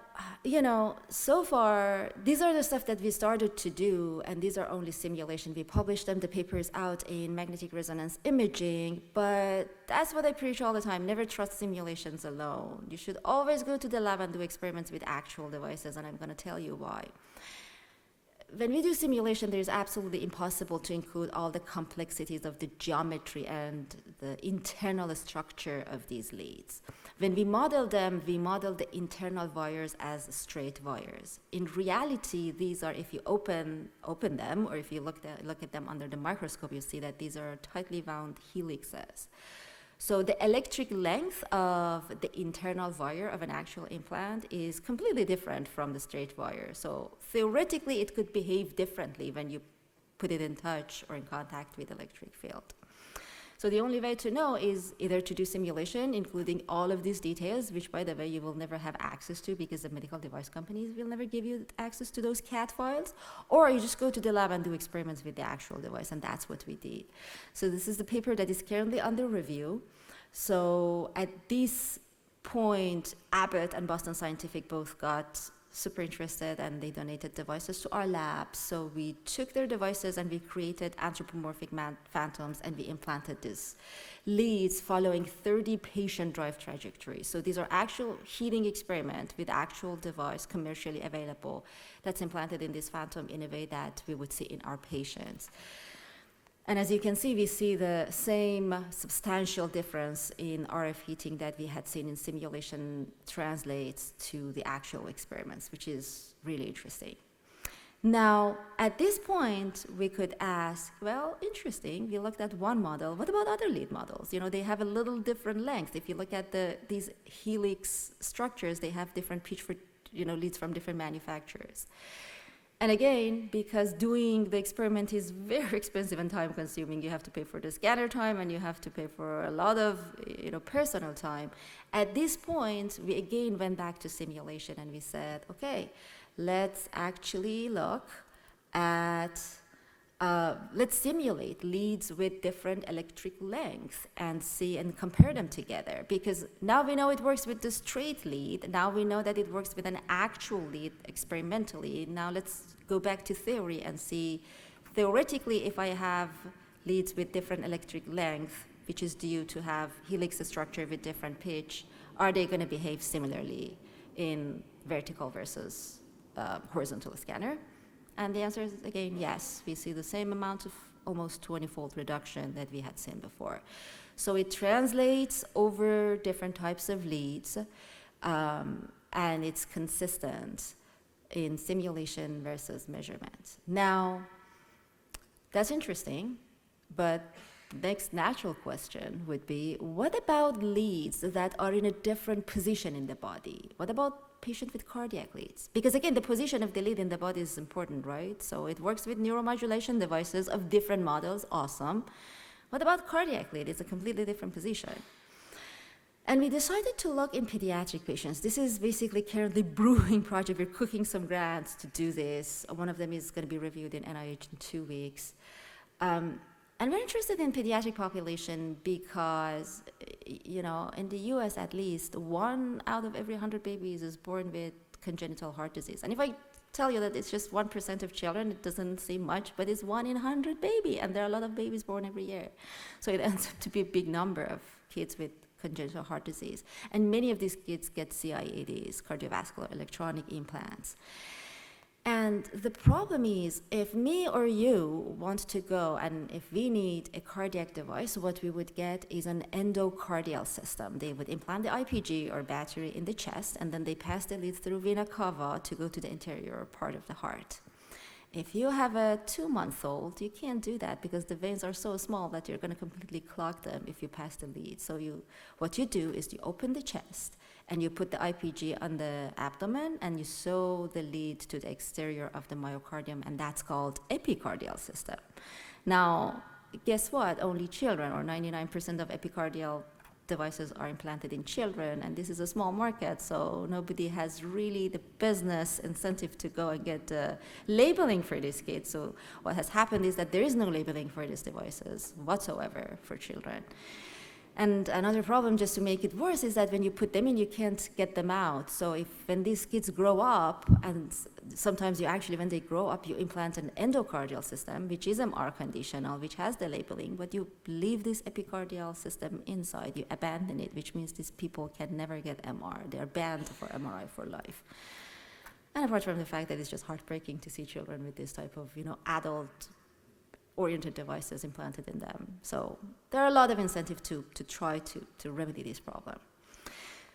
so far, these are the stuff that we started to do, and these are only simulation. We published them, the paper is out in magnetic resonance imaging, but that's what I preach all the time. Never trust simulations alone. You should always go to the lab and do experiments with actual devices, and I'm going to tell you why. When we do simulation, there's absolutely impossible to include all the complexities of the geometry and the internal structure of these leads. When we model them, we model the internal wires as straight wires. In reality, these are, if you open them, or if you look at them under the microscope, you see that these are tightly wound helixes. So the electric length of the internal wire of an actual implant is completely different from the straight wire. So theoretically, it could behave differently when you put it in touch or in contact with electric field. So the only way to know is either to do simulation, including all of these details, which, by the way, you will never have access to because the medical device companies will never give you access to those CAD files, or you just go to the lab and do experiments with the actual device, and that's what we did. So this is the paper that is currently under review. So at this point, Abbott and Boston Scientific both got super interested, and they donated devices to our lab. So we took their devices and we created anthropomorphic phantoms, and we implanted these leads following 30 patient drive trajectories. So these are actual heating experiments with actual device commercially available that's implanted in this phantom in a way that we would see in our patients. And as you can see, we see the same substantial difference in RF heating that we had seen in simulation translates to the actual experiments, which is really interesting. Now, at this point, we could ask, well, interesting, we looked at one model. What about other lead models? They have a little different length. If you look at these helix structures, they have different pitch for leads from different manufacturers. And again, because doing the experiment is very expensive and time-consuming, you have to pay for the scanner time and you have to pay for a lot of personal time. At this point, we again went back to simulation and we said, okay, let's actually look at, let's simulate leads with different electric lengths and see and compare them together. Because now we know it works with the straight lead. Now we know that it works with an actual lead experimentally. Now let's go back to theory and see, theoretically, if I have leads with different electric length, which is due to have helix structure with different pitch, are they going to behave similarly in vertical versus horizontal scanner? And the answer is, again, yes. We see the same amount of almost 20-fold reduction that we had seen before. So it translates over different types of leads, and it's consistent in simulation versus measurement. Now, that's interesting, but the next natural question would be, what about leads that are in a different position in the body? What about patient with cardiac leads? Because again, the position of the lead in the body is important, right? So it works with neuromodulation devices of different models, awesome. What about cardiac lead? It's a completely different position. And we decided to look in pediatric patients. This is basically currently brewing project. We're cooking some grants to do this. One of them is going to be reviewed in NIH in 2 weeks. And we're interested in pediatric population because, in the US at least, 1 out of every 100 babies is born with congenital heart disease. And if I tell you that it's just 1% of children, it doesn't seem much, but it's 1 in 100 baby, and there are a lot of babies born every year. So it ends up to be a big number of kids with congenital heart disease. And many of these kids get CIEDs, cardiovascular electronic implants. And the problem is, if me or you want to go and if we need a cardiac device, what we would get is an endocardial system. They would implant the IPG or battery in the chest, and then they pass the lead through vena cava to go to the interior part of the heart. If you have a 2-month-old, you can't do that because the veins are so small that you're going to completely clog them if you pass the lead. So what you do is you open the chest, and you put the IPG on the abdomen, and you sew the lead to the exterior of the myocardium, and that's called epicardial system. Now, guess what? Only children, or 99% of epicardial devices are implanted in children, and this is a small market, so nobody has really the business incentive to go and get labeling for these kids. So what has happened is that there is no labeling for these devices whatsoever for children. And another problem, just to make it worse, is that when you put them in, you can't get them out. So when these kids grow up, and sometimes you actually, when they grow up, you implant an endocardial system, which is MR conditional, which has the labeling, but you leave this epicardial system inside, you abandon it, which means these people can never get MR. They're banned for MRI for life. And apart from the fact that it's just heartbreaking to see children with this type of, adult-oriented devices implanted in them. So there are a lot of incentive to try to remedy this problem.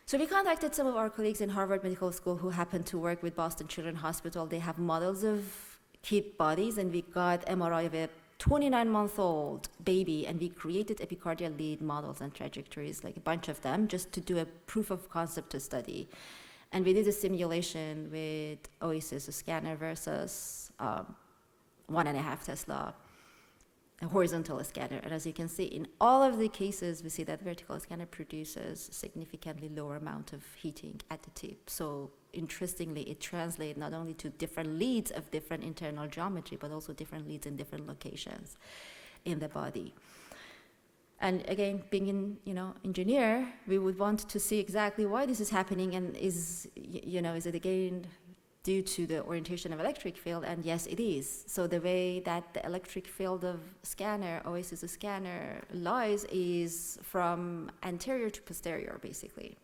So we contacted some of our colleagues in Harvard Medical School who happen to work with Boston Children's Hospital. They have models of kid bodies, and we got MRI of a 29-month-old baby, and we created epicardial lead models and trajectories, like a bunch of them, just to do a proof of concept study. And we did a simulation with Oasis, a scanner versus 1.5 Tesla, a horizontal scanner. And as you can see, in all of the cases, we see that vertical scanner produces significantly lower amount of heating at the tip. So interestingly, it translates not only to different leads of different internal geometry, but also different leads in different locations in the body. And again, being an engineer, we would want to see exactly why this is happening, and is it again due to the orientation of electric field? And yes, it is. So the way that the electric field of scanner, Oasis scanner, lies is from anterior to posterior, basically.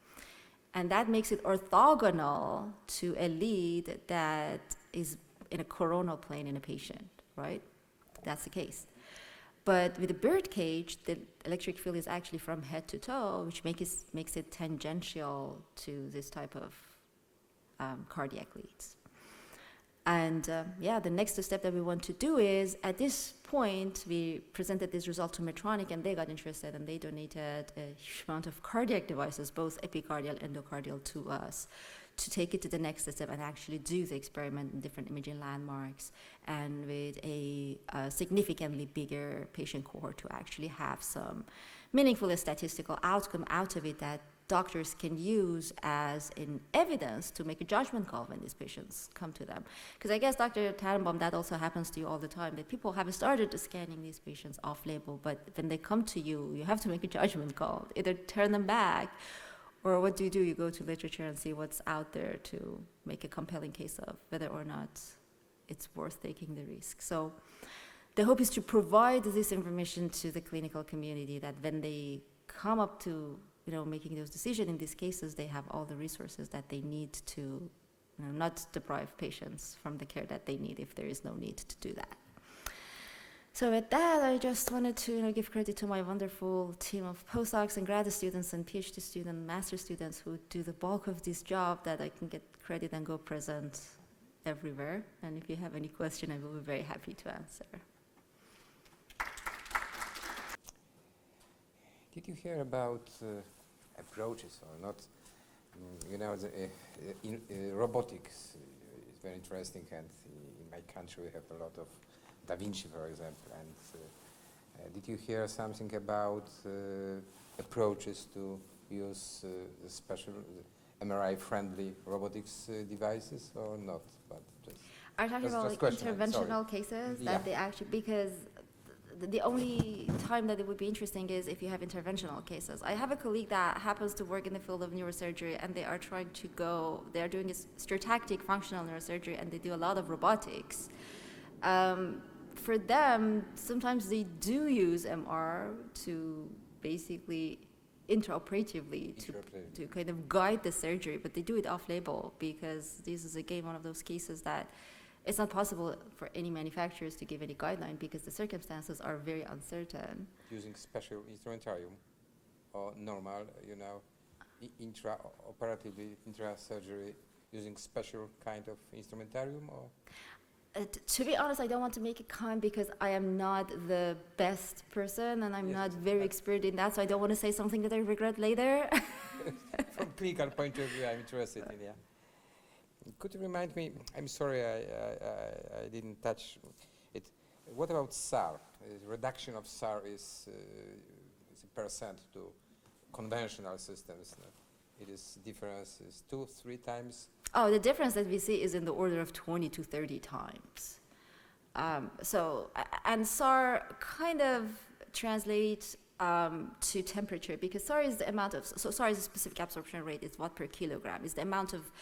And that makes it orthogonal to a lead that is in a coronal plane in a patient, right? That's the case. But with a bird cage, the electric field is actually from head to toe, which makes it tangential to this type of cardiac leads. And the next step that we want to do is, at this point, we presented this result to Medtronic, and they got interested, and they donated a huge amount of cardiac devices, both epicardial, endocardial, to us, to take it to the next step and actually do the experiment in different imaging landmarks, and with a significantly bigger patient cohort to actually have some meaningful statistical outcome out of it that doctors can use as an evidence to make a judgment call when these patients come to them. Because I guess, Dr. Tanenbaum, that also happens to you all the time, that people have started scanning these patients off-label, but when they come to you, you have to make a judgment call, either turn them back, or what do? You go to literature and see what's out there to make a compelling case of whether or not it's worth taking the risk. So the hope is to provide this information to the clinical community, that when they come up to making those decisions in these cases, they have all the resources that they need to not deprive patients from the care that they need if there is no need to do that. So with that, I just wanted to give credit to my wonderful team of postdocs and grad students and PhD students, master students who do the bulk of this job, that I can get credit and go present everywhere. And if you have any question, I will be very happy to answer. Did you hear about approaches or not? Robotics is very interesting, and in my country we have a lot of Da Vinci, for example. And did you hear something about approaches to use special MRI-friendly robotics devices, or not? But are you talking about interventional cases that they actually, because the only time that it would be interesting is if you have interventional cases. I have a colleague that happens to work in the field of neurosurgery, and they are they're doing stereotactic functional neurosurgery, and they do a lot of robotics. For them, sometimes they do use MR to basically intraoperatively to kind of guide the surgery, but they do it off-label, because this is again one of those cases that it's not possible for any manufacturers to give any guideline because the circumstances are very uncertain. Using special instrumentarium or normal, intra-operatively, intra-surgery, using special kind of instrumentarium or? To be honest, I don't want to make a comment because I am not the best person and I'm not very experienced in that, so I don't want to say something that I regret later. From clinical point of view, I'm interested in, yeah. Could you remind me, I'm sorry I didn't touch it, what about SAR? Reduction of SAR is a percent to conventional systems. It is difference is 2-3 times. Oh, the difference that we see is in the order of 20 to 30 times. And SAR kind of translates to temperature because SAR is the amount of, so SAR is a specific absorption rate, it's watt per kilogram. It's the amount of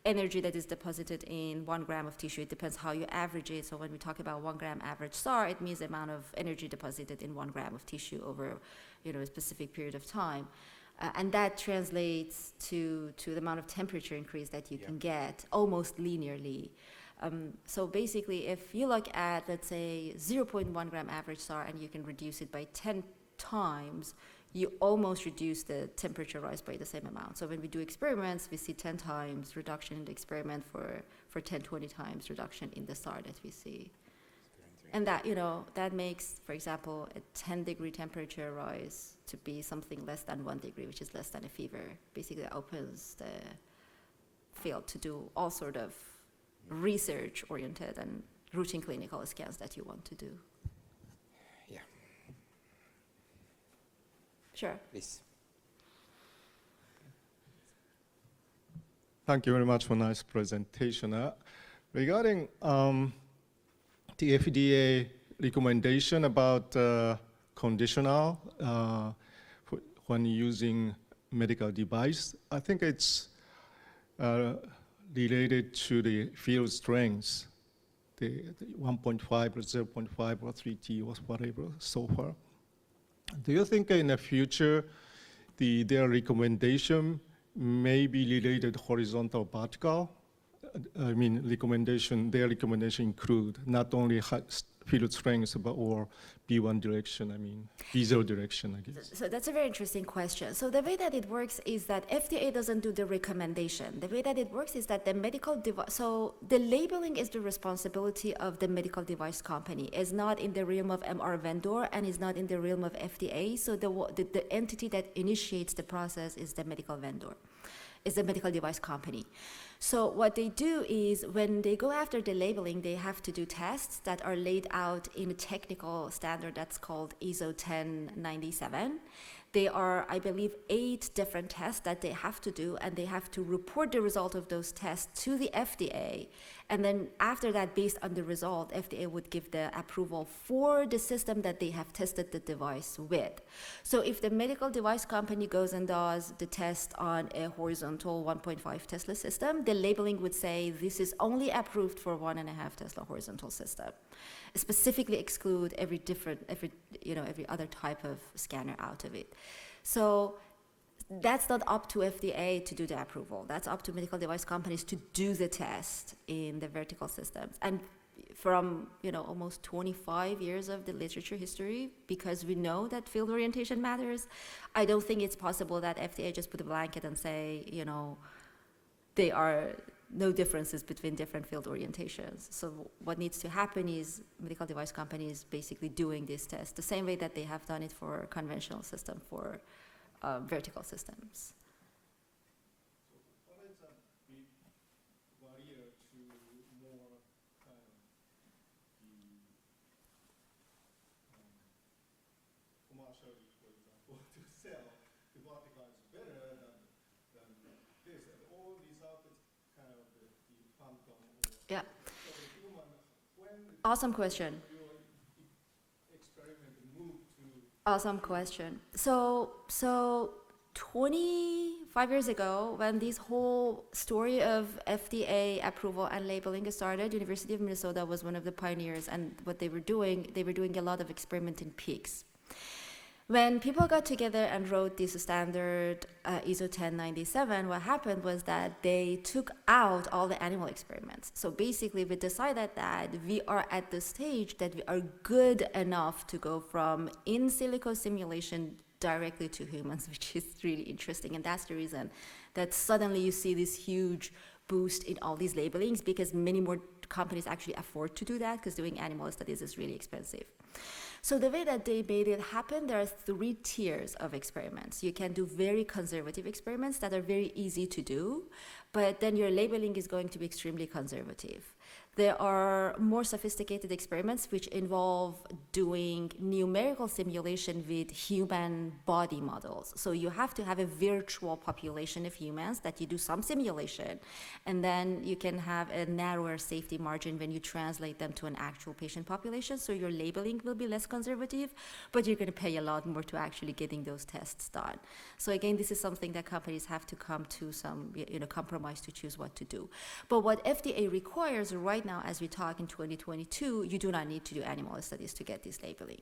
energy that is deposited in 1 gram of tissue. It depends how you average it. So when we talk about 1 gram average SAR, it means the amount of energy deposited in 1 gram of tissue over a specific period of time. And that translates to the amount of temperature increase that you can get almost linearly. So basically, if you look at, let's say, 0.1 gram average SAR and you can reduce it by 10 times, you almost reduce the temperature rise by the same amount. So when we do experiments, we see 10 times reduction in the experiment for 10, 20 times reduction in the SAR that we see. And that, that makes, for example, a 10-degree temperature rise to be something less than 1 degree, which is less than a fever. Basically, it opens the field to do all sort of research-oriented and routine clinical scans that you want to do. Yeah. Sure. Please. Thank you very much for a nice presentation. Regarding the FDA recommendation about conditional when using medical device, I think it's related to the field strength, the 1.5 or 0.5 or 3T or whatever so far. Do you think in the future their recommendation may be related horizontal or vertical? I mean, their recommendation include not only field strength, but or B1 direction, B0 direction, I guess. So that's a very interesting question. So the way that it works is that FDA doesn't do the recommendation. The way that it works is that the medical device, so the labeling is the responsibility of the medical device company. It's not in the realm of MR vendor and is not in the realm of FDA. So the entity that initiates the process is the medical vendor, is the medical device company. So what they do is when they go after the labeling, they have to do tests that are laid out in a technical standard that's called ISO 1097. They are, I believe, 8 different tests that they have to do, and they have to report the result of those tests to the FDA. And then after that, based on the result, FDA would give the approval for the system that they have tested the device with. So if the medical device company goes and does the test on a horizontal 1.5 Tesla system, the labeling would say this is only approved for 1.5 Tesla horizontal system. Specifically exclude every other type of scanner out of it. So that's not up to FDA to do the approval. That's up to medical device companies to do the test in the vertical systems. And from almost 25 years of the literature history, because we know that field orientation matters, I don't think it's possible that FDA just put a blanket and say, there are no differences between different field orientations. So what needs to happen is medical device companies basically doing this test the same way that they have done it for conventional system for vertical systems. So what is a big barrier to more kind of the commercially, for example, to sell the vertical is better than this, and all result is kind of the phantom. Yeah. So the human, when Awesome question. your experiment move to Awesome question. So 25 years ago, when this whole story of FDA approval and labeling started, University of Minnesota was one of the pioneers, and what they were doing a lot of experiment in pigs. When people got together and wrote this standard ISO 1097, what happened was that they took out all the animal experiments. So basically, we decided that we are at the stage that we are good enough to go from in silico simulation directly to humans, which is really interesting. And that's the reason that suddenly you see this huge boost in all these labelings, because many more companies actually afford to do that, because doing animal studies is really expensive. So the way that they made it happen, there are 3 tiers of experiments. You can do very conservative experiments that are very easy to do, but then your labeling is going to be extremely conservative. There are more sophisticated experiments which involve doing numerical simulation with human body models. So you have to have a virtual population of humans that you do some simulation, and then you can have a narrower safety margin when you translate them to an actual patient population. So your labeling will be less conservative, but you're going to pay a lot more to actually getting those tests done. So again, this is something that companies have to come to some compromise to choose what to do. But what FDA requires right now, as we talk in 2022, you do not need to do animal studies to get this labeling.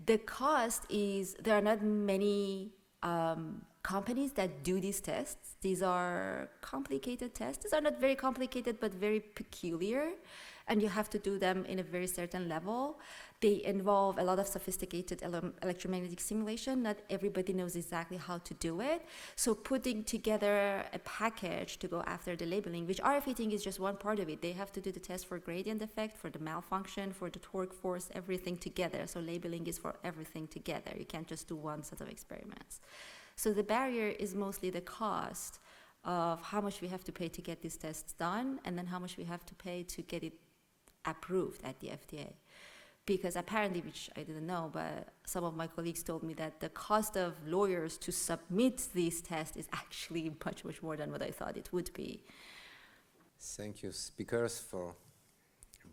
The cost is, there are not many companies that do these tests. These are complicated tests. These are not very complicated, but very peculiar, and you have to do them in a very certain level. They involve a lot of sophisticated electromagnetic simulation. Not everybody knows exactly how to do it. So putting together a package to go after the labeling, which RF heating is just one part of it. They have to do the test for gradient effect, for the malfunction, for the torque force, everything together. So labeling is for everything together. You can't just do one set of experiments. So the barrier is mostly the cost of how much we have to pay to get these tests done, and then how much we have to pay to get it approved at the FDA. Because apparently, which I didn't know, but some of my colleagues told me that the cost of lawyers to submit these tests is actually much, much more than what I thought it would be. Thank you,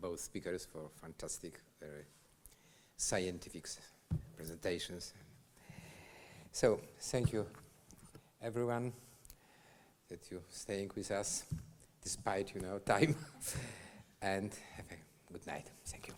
both speakers, for fantastic, very scientific presentations. So, thank you, everyone, that you're staying with us despite, time, and have a good night. Thank you.